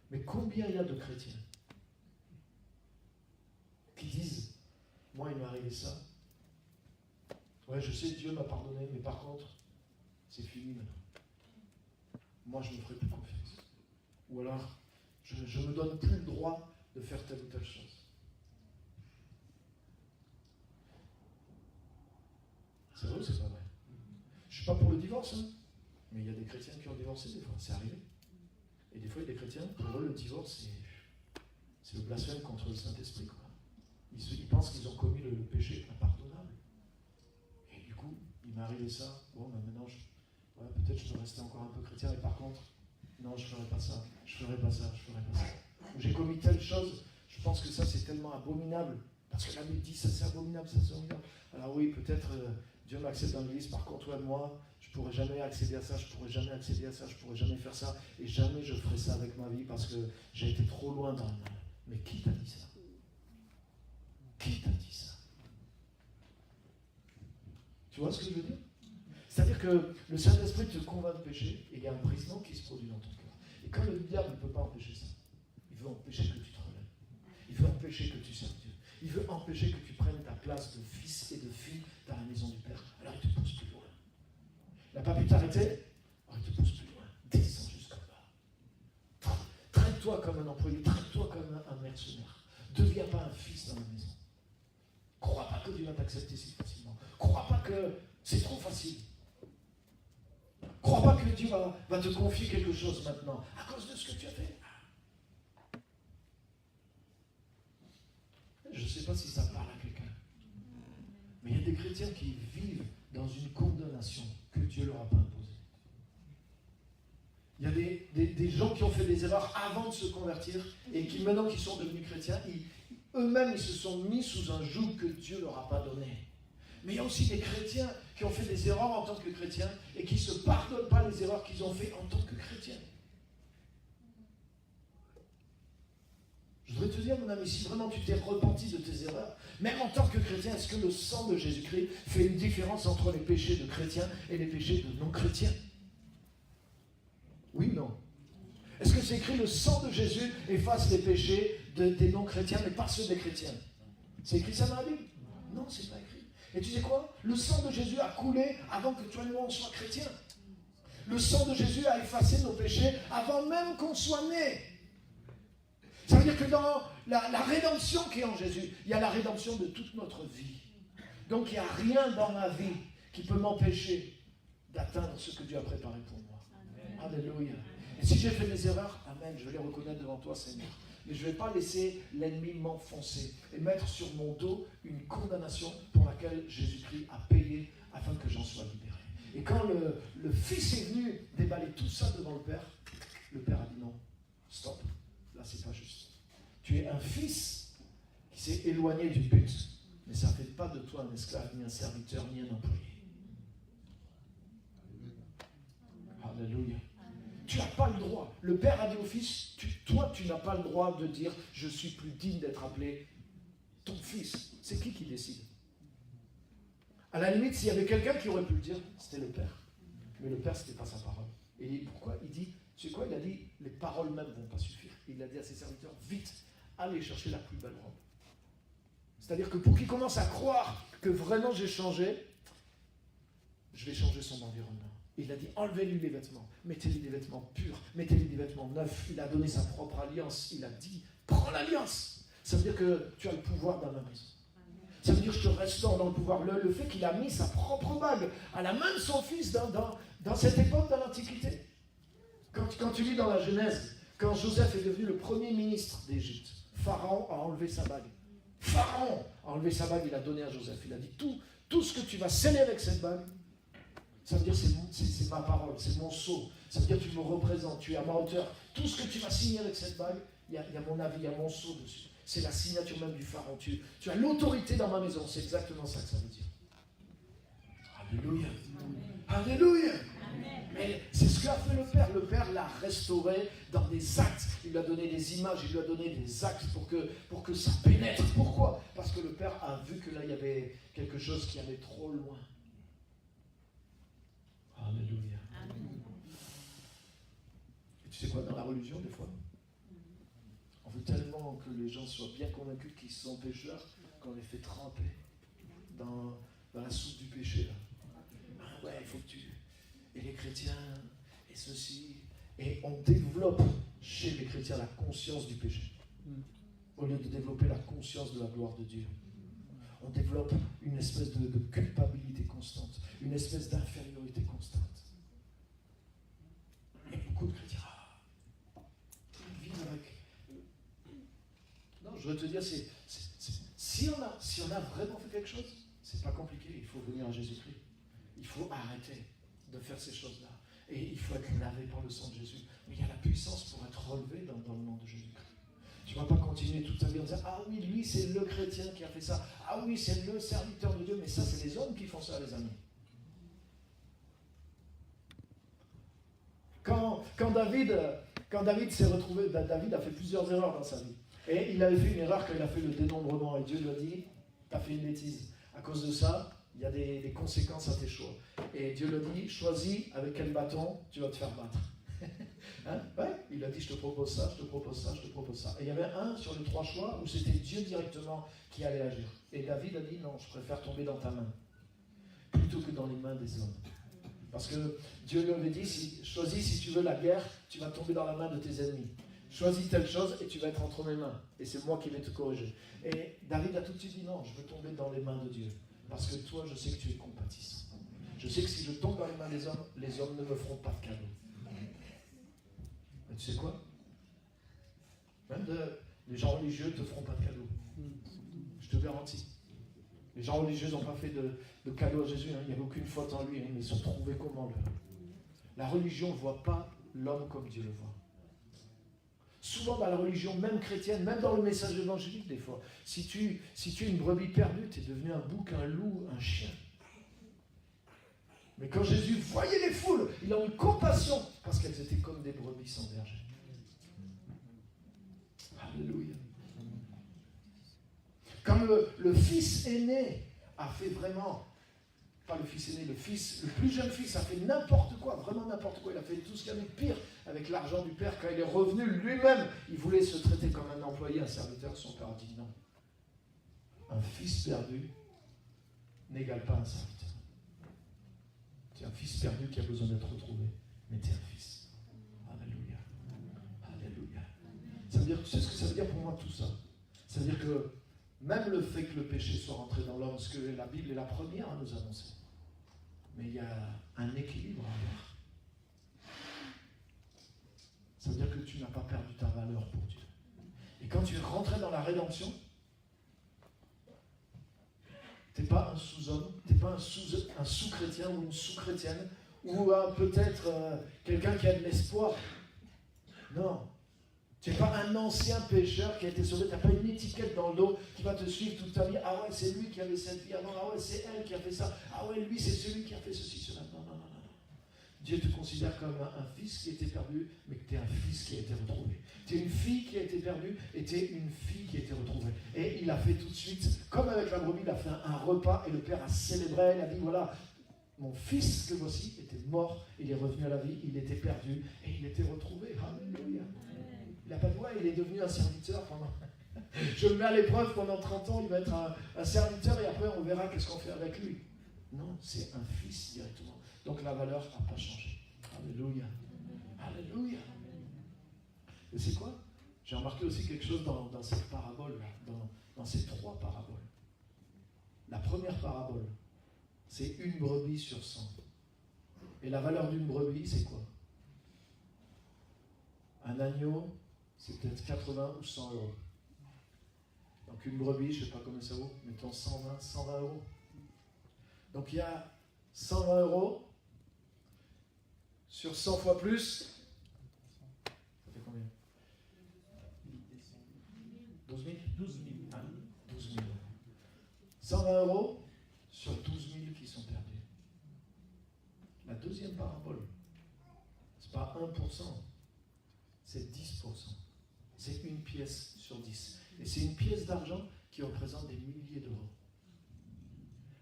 Mais combien il y a de chrétiens qui disent, moi il m'est arrivé ça. Ouais, je sais, Dieu m'a pardonné, mais par contre, c'est fini maintenant. Moi, je ne me ferai plus confiance. Ou alors, je ne me donne plus le droit de faire telle ou telle chose. C'est vrai ou c'est pas vrai? Je ne suis pas pour le divorce, hein, mais il y a des chrétiens qui ont divorcé des fois, c'est arrivé. Et des fois, il y a des chrétiens, pour eux, le divorce, c'est le blasphème contre le Saint-Esprit. Quoi. Ils pensent qu'ils ont commis le péché impardonnable. Et du coup, il m'est arrivé ça. Bon, ben maintenant, peut-être je peux rester encore un peu chrétien, mais par contre, non, je ne ferai pas ça, je ne ferai pas ça, je ne ferai pas ça. Ou j'ai commis telle chose, je pense que ça c'est tellement abominable, parce que la Bible dit ça c'est abominable, ça c'est abominable. Alors oui, peut-être Dieu m'accepte dans l'église, par contre, toi et moi, je ne pourrai jamais accéder à ça, je ne pourrai jamais accéder à ça, je ne pourrai jamais faire ça, et jamais je ferai ça avec ma vie, parce que j'ai été trop loin dans le mal. Mais qui t'a dit ça? Qui t'a dit ça? Tu vois ce que je veux dire? C'est-à-dire que le Saint-Esprit te convainc de péché et il y a un brisement qui se produit dans ton cœur. Et quand le diable ne peut pas empêcher ça, il veut empêcher que tu te relèves. Il veut empêcher que tu serves Dieu. Il veut empêcher que tu prennes ta place de fils et de fille dans la maison du Père. Alors il te pousse plus loin. Il n'a pas pu t'arrêter? Alors il te pousse plus loin. Descends jusqu'en bas. Traite-toi comme un employé. Traite-toi comme un mercenaire. Ne deviens pas un fils dans la maison. Crois pas que Dieu va t'accepter si facilement. Crois pas que c'est trop facile. Crois pas que Dieu va te confier quelque chose maintenant, à cause de ce que tu as fait. Je ne sais pas si ça parle à quelqu'un. Mais il y a des chrétiens qui vivent dans une condamnation que Dieu ne leur a pas imposée. Il y a des gens qui ont fait des erreurs avant de se convertir et qui, maintenant qu'ils sont devenus chrétiens, eux-mêmes ils se sont mis sous un joug que Dieu ne leur a pas donné. Mais il y a aussi des chrétiens qui ont fait des erreurs en tant que chrétiens et qui ne se pardonnent pas les erreurs qu'ils ont faites en tant que chrétiens. Je voudrais te dire, mon ami, si vraiment tu t'es repenti de tes erreurs, même en tant que chrétien, est-ce que le sang de Jésus-Christ fait une différence entre les péchés de chrétiens et les péchés de non-chrétiens? Oui ou non? Est-ce que c'est écrit le sang de Jésus efface les péchés des non-chrétiens, mais pas ceux des chrétiens? C'est écrit ça dans la Bible? Non, c'est pas écrit. Et tu sais quoi? Le sang de Jésus a coulé avant que toi et moi on soit chrétiens. Le sang de Jésus a effacé nos péchés avant même qu'on soit nés. Ça veut dire que dans la rédemption qui est en Jésus, il y a la rédemption de toute notre vie. Donc il n'y a rien dans ma vie qui peut m'empêcher d'atteindre ce que Dieu a préparé pour moi. Amen. Alléluia. Et si j'ai fait des erreurs, amen, je vais les reconnaître devant toi, Seigneur. Mais je ne vais pas laisser l'ennemi m'enfoncer et mettre sur mon dos une condamnation pour laquelle Jésus-Christ a payé afin que j'en sois libéré. Et quand le Fils est venu déballer tout ça devant le Père a dit non, stop, là c'est pas juste. Tu es un fils qui s'est éloigné du but Mais ça ne fait pas de toi un esclave, ni un serviteur, ni un employé. Alléluia. Tu n'as pas le droit. Le Père a dit au Fils, toi, tu n'as pas le droit de dire « Je suis plus digne d'être appelé ton Fils ». C'est qui décide? À la limite, s'il y avait quelqu'un qui aurait pu le dire, c'était le Père. Mais le Père, ce n'était pas sa parole. Et pourquoi? Il dit, tu sais quoi? Il a dit, les paroles même ne vont pas suffire. Il a dit à ses serviteurs, vite, allez chercher la plus belle robe. C'est-à-dire que pour qu'ils commencent à croire que vraiment j'ai changé, je vais changer son environnement. Il a dit, enlevez-lui les vêtements, mettez-lui des vêtements purs, mettez-lui des vêtements neufs. Il a donné sa propre alliance. Il a dit, prends l'alliance. Ça veut dire que tu as le pouvoir dans la maison. Ça veut dire que je te restaure dans le pouvoir. Le fait qu'il a mis sa propre bague à la main de son fils dans cette époque de l'Antiquité. Quand tu lis dans la Genèse, quand Joseph est devenu le premier ministre d'Égypte, Pharaon a enlevé sa bague. Pharaon a enlevé sa bague, il a donné à Joseph. Il a dit, tout ce que tu vas sceller avec cette bague, ça veut dire c'est ma parole, c'est mon sceau. Ça veut dire que tu me représentes, tu es à ma hauteur. Tout ce que tu vas signer avec cette bague, il y a mon avis, il y a mon sceau dessus. C'est la signature même du pharaon. Tu as l'autorité dans ma maison. C'est exactement ça que ça veut dire. Alléluia. Alléluia. Mais c'est ce qu'a fait le Père. Le Père l'a restauré dans des actes. Il lui a donné des images, il lui a donné des actes pour que ça pénètre. Pourquoi? Parce que le Père a vu que là, il y avait quelque chose qui allait trop loin. Alléluia. Et tu sais quoi, dans la religion, des fois, on veut tellement que les gens soient bien convaincus qu'ils sont pécheurs qu'on les fait tremper dans la soupe du péché. Là. Ouais, il faut que tu... Et les chrétiens, et ceci... Et on développe chez les chrétiens la conscience du péché. Au lieu de développer la conscience de la gloire de Dieu. On développe une espèce de culpabilité constante, une espèce d'infériorité constante. Et beaucoup de chrétiens vivent avec... Non, je veux te dire, si on a vraiment fait quelque chose, c'est pas compliqué, il faut venir à Jésus-Christ. Il faut arrêter de faire ces choses-là. Et il faut être lavé par le sang de Jésus. Mais il y a la puissance pour être relevé dans le nom de Jésus-Christ. Tu ne vas pas continuer toute ta vie en disant « Ah oui, lui, c'est le chrétien qui a fait ça. Ah oui, c'est le serviteur de Dieu. » Mais ça, c'est les hommes qui font ça, les amis. Quand David s'est retrouvé, David a fait plusieurs erreurs dans sa vie. Et il avait fait une erreur quand il a fait le dénombrement. Et Dieu lui a dit « Tu as fait une bêtise. À cause de ça, il y a des conséquences à tes choix. » Et Dieu lui a dit « Choisis avec quel bâton tu vas te faire battre. » Hein? Ouais, il a dit, je te propose ça, je te propose ça, je te propose ça. Et il y avait un sur les 3 choix où c'était Dieu directement qui allait agir. Et David a dit, non, je préfère tomber dans ta main, plutôt que dans les mains des hommes. Parce que Dieu lui avait dit, choisis si tu veux la guerre, tu vas tomber dans la main de tes ennemis. Choisis telle chose et tu vas être entre mes mains. Et c'est moi qui vais te corriger. Et David a tout de suite dit, non, je veux tomber dans les mains de Dieu. Parce que toi, je sais que tu es compatissant. Je sais que si je tombe dans les hommes ne me feront pas de cadeau. Mais tu sais quoi? Même les gens religieux ne te feront pas de cadeaux. Je te garantis. Les gens religieux n'ont pas fait de cadeau à Jésus. Hein. Il n'y avait aucune faute en lui. Hein. Mais ils se sont trouvés comment le... La religion ne voit pas l'homme comme Dieu le voit. Souvent dans la religion, même chrétienne, même dans le message évangélique des fois, si tu es une brebis perdue, tu es devenu un bouc, un loup, un chien. Mais quand Jésus voyait les foules, il a eu compassion parce qu'elles étaient comme des brebis sans berger. Alléluia. Quand le fils aîné a fait vraiment, pas le fils aîné, le plus jeune fils a fait n'importe quoi, vraiment n'importe quoi. Il a fait tout ce qu'il y avait de pire avec l'argent du père. Quand il est revenu lui-même, il voulait se traiter comme un employé, un serviteur. Son père a dit non. Un fils perdu n'égale pas un serviteur. Tu es un fils perdu qui a besoin d'être retrouvé, mais tu es un fils. Alléluia. Alléluia. Ça veut dire, tu sais ce que ça veut dire pour moi tout ça? Ça veut dire que même le fait que le péché soit rentré dans l'homme, ce que la Bible est la première à nous annoncer, mais il y a un équilibre à avoir. Ça veut dire que tu n'as pas perdu ta valeur pour Dieu. Et quand tu es rentré dans la rédemption, tu n'es pas un sous-homme, tu n'es pas un sous-chrétien ou une sous-chrétienne, ou peut-être quelqu'un qui a de l'espoir. Non, Tu n'es pas un ancien pécheur qui a été sauvé. Tu n'as pas une étiquette dans le dos qui va te suivre toute ta vie. Ah ouais, c'est lui qui avait cette vie avant. Ah ouais, c'est elle qui a fait ça. Ah ouais, lui, c'est celui qui a fait ceci, cela. Non, non, non, non. Dieu te considère comme un fils qui était perdu, mais que tu es un fils qui a été retrouvé. Tu es une fille qui a été perdue et tu es une fille qui a été retrouvée. Et il a fait tout de suite, comme avec la brebis, il a fait un repas et le Père a célébré. Il a dit, voilà, mon fils que voici était mort, il est revenu à la vie, il était perdu et il était retrouvé. Alléluia. Il n'a pas dit, ouais, il est devenu un serviteur pendant... Je le mets à l'épreuve pendant 30 ans, il va être un serviteur et après on verra qu'est-ce qu'on fait avec lui. Non, c'est un fils directement. Donc la valeur n'a pas changé. Alléluia. Alléluia. Et c'est quoi? J'ai remarqué aussi quelque chose dans cette parabole-là, dans ces 3 paraboles. La première parabole, c'est une brebis sur 100. Et la valeur d'une brebis, c'est quoi? Un agneau, c'est peut-être 80 ou 100 euros. Donc une brebis, je ne sais pas combien ça vaut, mettons 120 euros. Donc il y a 120 euros sur 100 fois plus. Ça fait combien? 12 000 12 000. Ah, 12 000. 120 euros sur 12 000 qui sont perdus. La deuxième parabole, ce n'est pas 1%, c'est 10%. C'est une pièce sur 10. Et c'est une pièce d'argent qui représente des milliers d'euros.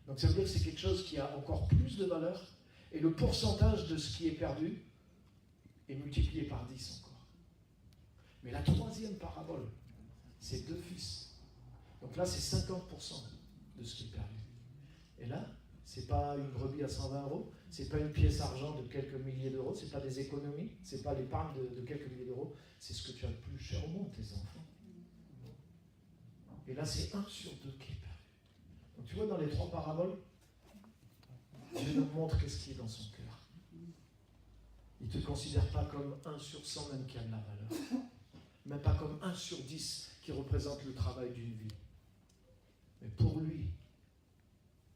Donc ça veut dire que c'est quelque chose qui a encore plus de valeur et le pourcentage de ce qui est perdu est multiplié par 10 encore. Mais la troisième parabole, c'est 2 fils. Donc là, c'est 50% de ce qui est perdu. Et là, c'est pas une brebis à 120 euros, c'est pas une pièce d'argent de quelques milliers d'euros, c'est pas des économies, c'est pas l'épargne de quelques milliers d'euros, c'est ce que tu as le plus cher au monde, tes enfants. Et là, c'est 1 sur 2 qui est perdu. Donc tu vois, dans les 3 paraboles, Dieu nous montre qu'est-ce qui est dans son cœur. Il ne te considère pas comme 1 sur 100 même qui a de la valeur. Même pas comme 1 sur 10 qui représente le travail d'une vie. Mais pour lui,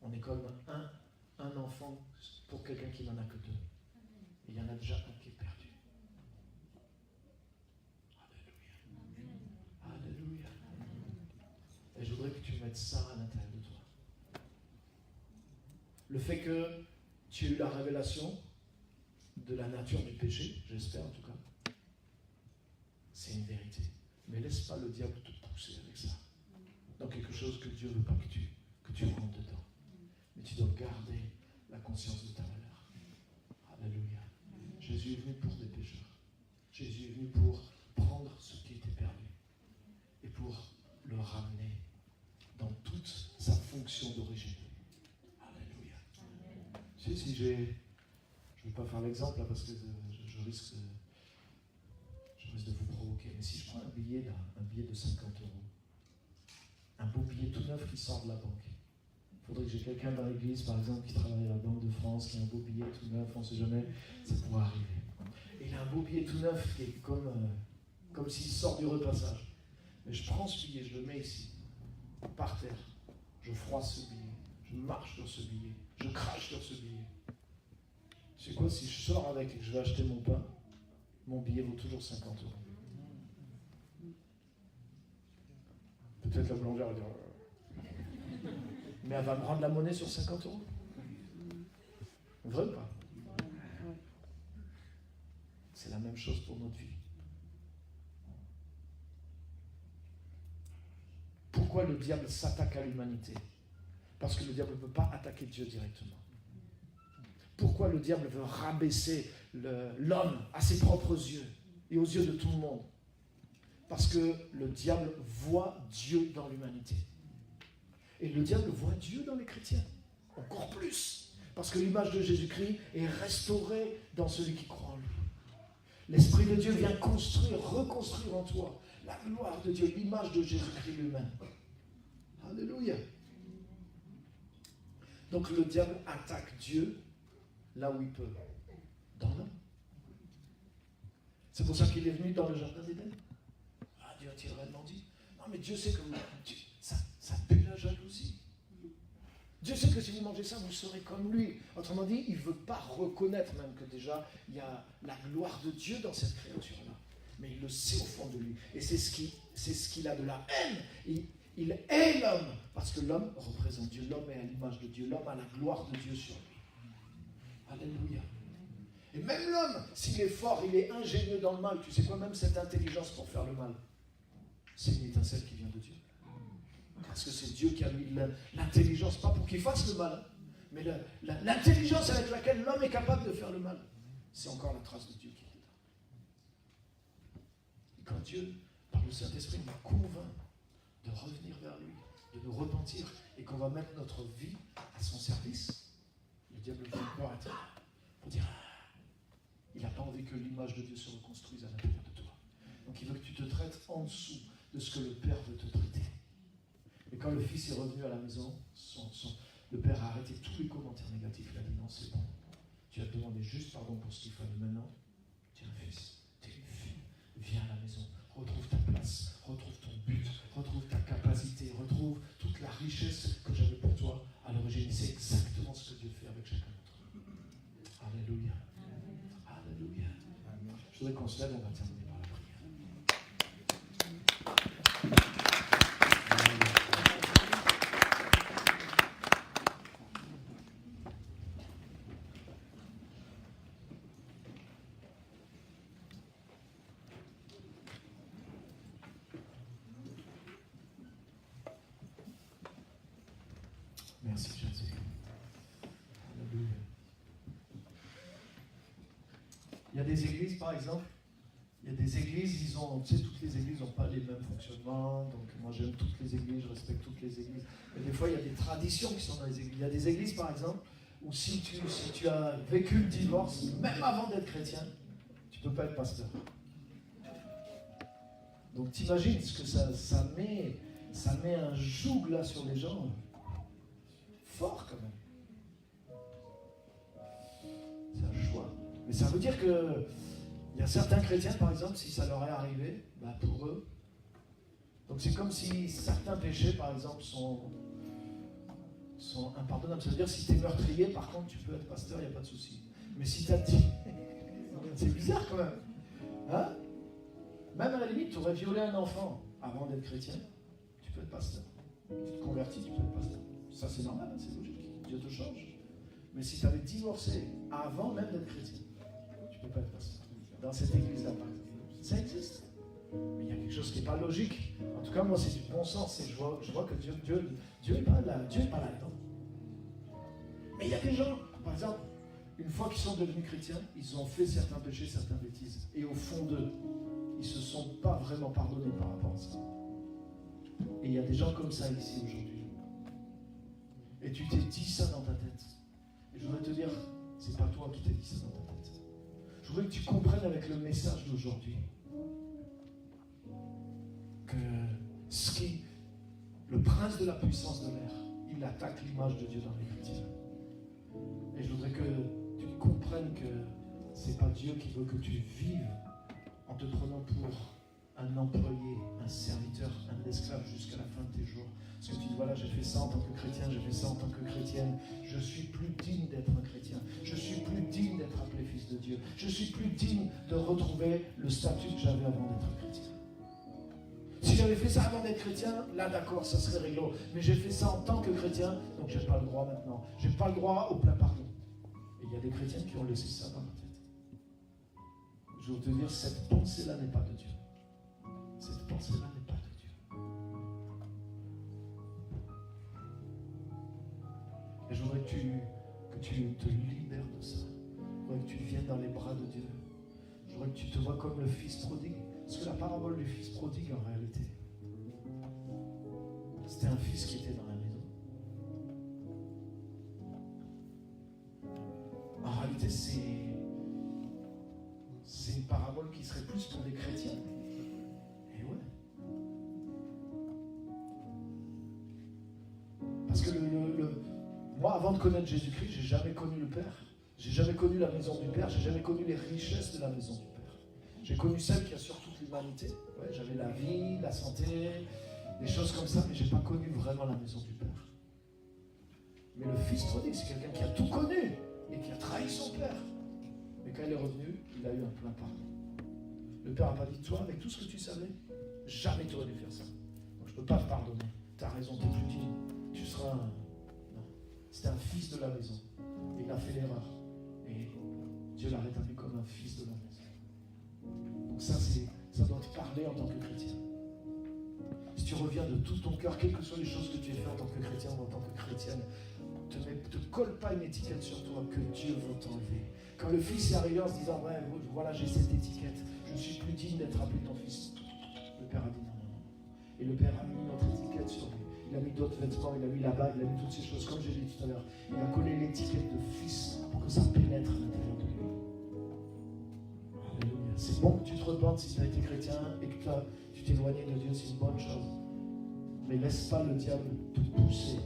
on est comme un enfant pour quelqu'un qui n'en a que 2. Et il y en a déjà un qui est perdu. Alléluia. Alléluia. Et je voudrais que tu mettes ça à l'intérieur de toi. Le fait que tu aies eu la révélation de la nature du péché, j'espère en tout cas, c'est une vérité. Mais laisse pas le diable te pousser avec ça. Dans quelque chose que Dieu ne veut pas que tu rentres dedans. Mais tu dois garder la conscience de ta valeur. Alléluia. Jésus est venu pour des pécheurs. Jésus est venu pour prendre ce qui était perdu et pour le ramener dans toute sa fonction d'origine. Alléluia. Tu sais, si j'ai... Je ne vais pas faire l'exemple là parce que je risque de vous provoquer. Mais si je prends un billet de 50 euros, un beau billet tout neuf qui sort de la banque, il faudrait que j'ai quelqu'un dans l'église, par exemple, qui travaille à la Banque de France, qui a un beau billet tout neuf, on ne sait jamais, ça pourrait arriver. Et il a un beau billet tout neuf qui est comme s'il sort du repassage. Mais je prends ce billet, je le mets ici, par terre, je froisse ce billet, je marche sur ce billet, je crache sur ce billet. Tu sais quoi, si je sors avec et que je vais acheter mon pain, mon billet vaut toujours 50 euros. Peut-être la boulangère va dire... Mais elle va me rendre la monnaie sur 50 euros. Vrai ou pas? C'est la même chose pour notre vie. Pourquoi le diable s'attaque à l'humanité? Parce que le diable ne peut pas attaquer Dieu directement. Pourquoi le diable veut rabaisser l'homme à ses propres yeux et aux yeux de tout le monde? Parce que le diable voit Dieu dans l'humanité. Et le diable voit Dieu dans les chrétiens. Encore plus. Parce que l'image de Jésus-Christ est restaurée dans celui qui croit en lui. L'Esprit de Dieu vient reconstruire en toi la gloire de Dieu, l'image de Jésus-Christ lui-même. Alléluia. Donc le diable attaque Dieu là où il peut. Dans l'homme. C'est pour ça qu'il est venu dans le jardin d'Éden. Ah, Dieu a-t-il réellement dit? Non, mais Dieu sait que ça pue la jalousie. Dieu sait que si vous mangez ça, vous serez comme lui. Autrement dit, il ne veut pas reconnaître même que déjà, il y a la gloire de Dieu dans cette créature-là. mais il le sait au fond de lui. Et c'est ce qu'il a de la haine. Il hait l'homme, parce que l'homme représente Dieu. L'homme est à l'image de Dieu. L'homme a la gloire de Dieu sur lui. Alléluia. Et même l'homme, s'il est fort, il est ingénieux dans le mal. Tu sais quoi, même cette intelligence pour faire le mal, c'est une étincelle qui vient de Dieu. Parce que c'est Dieu qui a mis l'intelligence, pas pour qu'il fasse le mal, mais l'intelligence avec laquelle l'homme est capable de faire le mal, c'est encore la trace de Dieu qui est dedans. Et quand Dieu, par le Saint-Esprit, nous convainc de revenir vers lui, de nous repentir, et qu'on va mettre notre vie à son service, le diable vient encore à terre pour dire il n'a pas envie que l'image de Dieu se reconstruise à l'intérieur de toi. Donc il veut que tu te traites en dessous de ce que le Père veut te traiter. Et quand le Fils est revenu à la maison, le Père a arrêté tous les commentaires négatifs. Il a dit non, c'est bon. Tu as demandé juste pardon pour ce qu'il fallait. Maintenant, tu es un fils, tu es une fille. Viens à la maison, retrouve ta place, retrouve ton but, retrouve ta capacité, retrouve toute la richesse que j'avais pour toi à l'origine. C'est exactement ce que Dieu fait avec chacun d'entre nous. Alléluia. Alléluia. Je voudrais qu'on se lève, on va terminer par la prière. Merci Jésus. Alléluia. Il y a des églises, par exemple, il y a des églises, tu sais, toutes les églises n'ont pas les mêmes fonctionnements, donc moi j'aime toutes les églises, je respecte toutes les églises. Mais des fois, il y a des traditions qui sont dans les églises. Il y a des églises, par exemple, où si tu as vécu le divorce, même avant d'être chrétien, tu ne peux pas être pasteur. Donc t'imagines ce que ça met un joug là sur les gens, fort quand même. C'est un choix. Mais ça veut dire que il y a certains chrétiens, par exemple, si ça leur est arrivé, pour eux, donc c'est comme si certains péchés, par exemple, sont impardonnables. Ça veut dire que si tu es meurtrier, par contre, tu peux être pasteur, il n'y a pas de souci. Mais si tu as dit... c'est bizarre quand même. Hein? Même à la limite, tu aurais violé un enfant avant d'être chrétien, tu peux être pasteur. Tu te convertis, tu peux être pasteur. Ça c'est normal, c'est logique. Dieu te change. Mais si tu avais divorcé avant même d'être chrétien, tu ne peux pas être pasteur. Dans cette église-là, par exemple. Ça existe. Mais il y a quelque chose qui n'est pas logique. En tout cas, moi, c'est du bon sens. Et je vois que Dieu n'est pas là. Dieu n'est pas là-dedans. Mais il y a des gens, par exemple, une fois qu'ils sont devenus chrétiens, ils ont fait certains péchés, certaines bêtises. Et au fond d'eux, ils ne se sont pas vraiment pardonnés par rapport à ça. Et il y a des gens comme ça ici aujourd'hui. Et tu t'es dit ça dans ta tête. Et je voudrais te dire, c'est pas toi qui t'es dit ça dans ta tête. Je voudrais que tu comprennes avec le message d'aujourd'hui que le prince de la puissance de l'air, il attaque l'image de Dieu dans les chrétiens. Et je voudrais que tu comprennes que c'est pas Dieu qui veut que tu vives en te prenant pour un employé, un serviteur, un esclave jusqu'à la fin de tes jours. Parce que tu dis, voilà, j'ai fait ça en tant que chrétien, j'ai fait ça en tant que chrétienne. Je suis plus digne d'être un chrétien. Je suis plus digne d'être appelé fils de Dieu. Je suis plus digne de retrouver le statut que j'avais avant d'être un chrétien. Si j'avais fait ça avant d'être chrétien, là d'accord, ça serait réglo. Mais j'ai fait ça en tant que chrétien, donc j'ai pas le droit maintenant. J'ai pas le droit au plein pardon. Et il y a des chrétiens qui ont laissé ça dans leur tête. Je veux te dire, cette pensée-là n'est pas de Dieu. Cette pensée-là n'est pas de Dieu. Et je voudrais que tu te libères de ça. Je voudrais que tu viennes dans les bras de Dieu. Je voudrais que tu te vois comme le fils prodigue. Parce que la parabole du fils prodigue, en réalité, c'était un fils qui était dans la maison. En réalité, c'est une parabole qui serait plus pour des chrétiens. Et ouais. Parce que moi, avant de connaître Jésus-Christ, j'ai jamais connu le Père. J'ai jamais connu la maison du Père. J'ai jamais connu les richesses de la maison du Père. J'ai connu celle qui assure toute l'humanité. Ouais, j'avais la vie, la santé, des choses comme ça, mais je n'ai pas connu vraiment la maison du Père. Mais le fils prodigue, c'est quelqu'un qui a tout connu et qui a trahi son Père. Mais quand il est revenu, il a eu un plein pardon. Le Père n'a pas dit, toi, avec tout ce que tu savais, jamais tu aurais dû faire ça. Donc je ne peux pas te pardonner. Tu as raison, tu es plus digne. Tu seras un... Non. C'était un fils de la maison. Et il a fait l'erreur. Et Dieu l'a rétabli comme un fils de la maison. Donc ça doit te parler en tant que chrétien. Si tu reviens de tout ton cœur, quelles que soient les choses que tu as fait en tant que chrétien ou en tant que chrétienne, ne te colle pas une étiquette sur toi que Dieu veut t'enlever. Quand le fils est arrivé en se disant, ouais, voilà, j'ai cette étiquette, je ne suis plus digne d'être appelé ton fils. Le Père a dit non. Et le Père a mis notre étiquette sur lui. Il a mis d'autres vêtements, il a mis la bague, il a mis toutes ces choses, comme j'ai dit tout à l'heure. Il a collé l'étiquette de fils pour que ça pénètre à l'intérieur de lui. Alléluia. C'est bon que tu te repentes si tu as été chrétien et que tu t'es éloigné de Dieu, c'est une bonne chose. Mais laisse pas le diable te pousser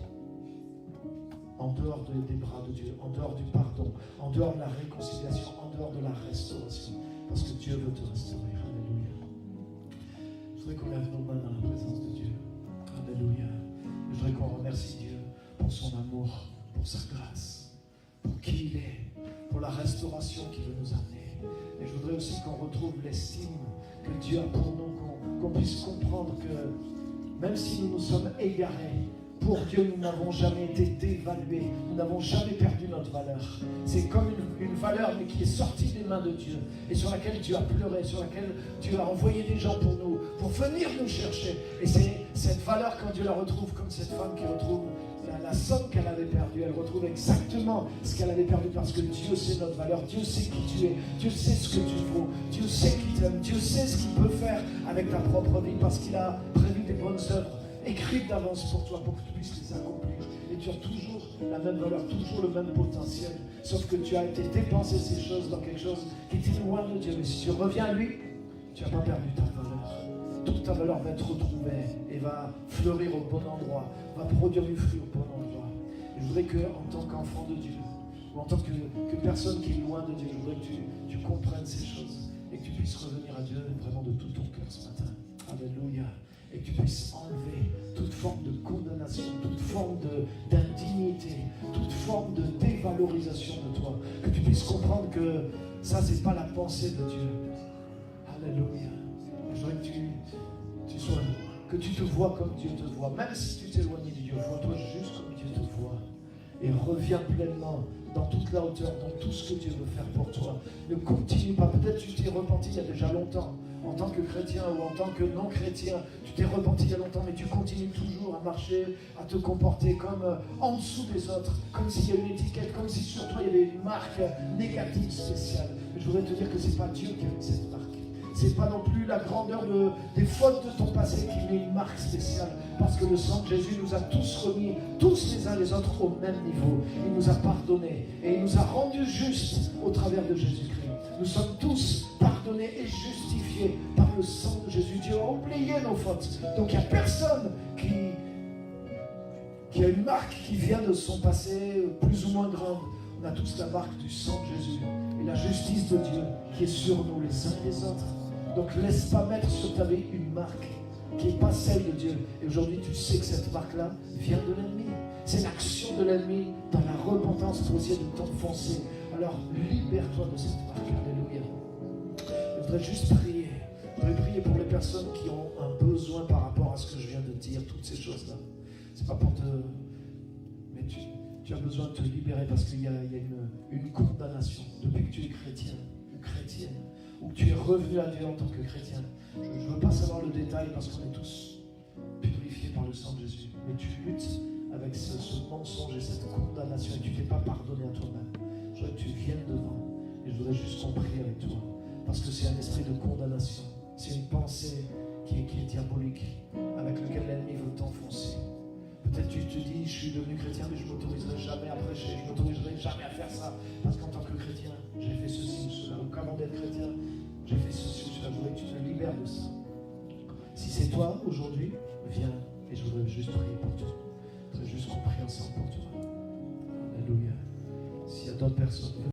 en dehors des bras de Dieu, en dehors du pardon, en dehors de la réconciliation, en dehors de la restauration. Parce que Dieu veut te restaurer. Alléluia. Je voudrais qu'on lève nos mains dans la présence de Dieu. Alléluia. Je voudrais qu'on remercie Dieu pour son amour, pour sa grâce, pour qui il est, pour la restauration qu'il veut nous amener. Et je voudrais aussi qu'on retrouve l'estime que Dieu a pour nous, qu'on puisse comprendre que même si nous nous sommes égarés, pour Dieu, nous n'avons jamais été dévalués, nous n'avons jamais perdu notre valeur. C'est comme une valeur mais qui est sortie des mains de Dieu et sur laquelle Dieu a pleuré, sur laquelle Dieu a envoyé des gens pour nous, pour venir nous chercher. Et c'est cette valeur quand Dieu la retrouve, comme cette femme qui retrouve la somme qu'elle avait perdue, elle retrouve exactement ce qu'elle avait perdu parce que Dieu sait notre valeur, Dieu sait qui tu es, Dieu sait ce que tu vaux, Dieu sait qui t'aime, Dieu sait ce qu'il peut faire avec ta propre vie parce qu'il a prévu des bonnes œuvres écrites d'avance pour toi, pour que tu puisses les accomplir. Et tu as toujours la même valeur, toujours le même potentiel, sauf que tu as été dépensé ces choses dans quelque chose qui était loin de Dieu. Mais si tu reviens à lui, tu n'as pas perdu ta valeur. Toute ta valeur va être retrouvée et va fleurir au bon endroit, va produire du fruit au bon endroit. Et je voudrais qu'en tant qu'enfant de Dieu, ou en tant que personne qui est loin de Dieu, je voudrais que tu comprennes ces choses et que tu puisses revenir à Dieu vraiment de tout ton cœur ce matin. Alléluia. Et que tu puisses enlever toute forme de condamnation, toute forme d'indignité, toute forme de dévalorisation de toi. Que tu puisses comprendre que ça, c'est pas la pensée de Dieu. Alléluia. Je voudrais que tu te vois comme Dieu te voit. Même si tu t'éloignes de Dieu, vois-toi juste comme Dieu te voit. Et reviens pleinement dans toute la hauteur, dans tout ce que Dieu veut faire pour toi. Ne continue pas. Peut-être tu t'es repenti il y a déjà longtemps. En tant que chrétien ou en tant que non-chrétien, tu t'es repenti il y a longtemps, mais tu continues toujours à marcher, à te comporter comme en dessous des autres, comme s'il y avait une étiquette, comme si sur toi il y avait une marque négative spéciale. Mais je voudrais te dire que ce n'est pas Dieu qui a mis cette marque. Ce n'est pas non plus la grandeur des fautes de ton passé qui met une marque spéciale, parce que le sang de Jésus nous a tous remis, tous les uns les autres, au même niveau. Il nous a pardonnés et il nous a rendus justes au travers de Jésus-Christ. Nous sommes tous pardonnés et justifiés par le sang de Jésus. Dieu a oublié nos fautes. Donc il n'y a personne qui a une marque qui vient de son passé plus ou moins grande. On a tous la marque du sang de Jésus et la justice de Dieu qui est sur nous les uns et les autres. Donc laisse pas mettre sur ta vie une marque qui n'est pas celle de Dieu. Et aujourd'hui tu sais que cette marque-là vient de l'ennemi. C'est l'action de l'ennemi dans la repentance pour essayer de t'enfoncer. Alors libère-toi de cette marque. Alléluia. Je voudrais juste prier. Je voudrais prier pour les personnes qui ont un besoin par rapport à ce que je viens de dire, toutes ces choses-là. C'est pas pour te... Mais tu as besoin de te libérer parce qu'il y a une condamnation depuis que tu es chrétien ou chrétienne, ou que tu es revenu à Dieu en tant que chrétien. Je ne veux pas savoir le détail parce qu'on est tous purifiés par le sang de Jésus. Mais tu luttes avec ce mensonge et cette condamnation et tu ne t'es pas pardonné à toi-même. Je voudrais que tu viennes devant et je voudrais juste qu'on prie avec toi. Parce que c'est un esprit de condamnation. C'est une pensée qui est diabolique, avec laquelle l'ennemi veut t'enfoncer. Peut-être tu te dis, je suis devenu chrétien, mais je ne m'autoriserai jamais à prêcher, je ne m'autoriserai jamais à faire ça. Parce qu'en tant que chrétien, j'ai fait ceci ou cela. Ou qu'avant d'être chrétien, j'ai fait ceci ou cela. Je voudrais que tu te libères de ça. Si c'est toi aujourd'hui, viens et je voudrais juste prier pour toi. Je voudrais juste qu'on prie ensemble pour toi. Alléluia. S'il y a d'autres personnes...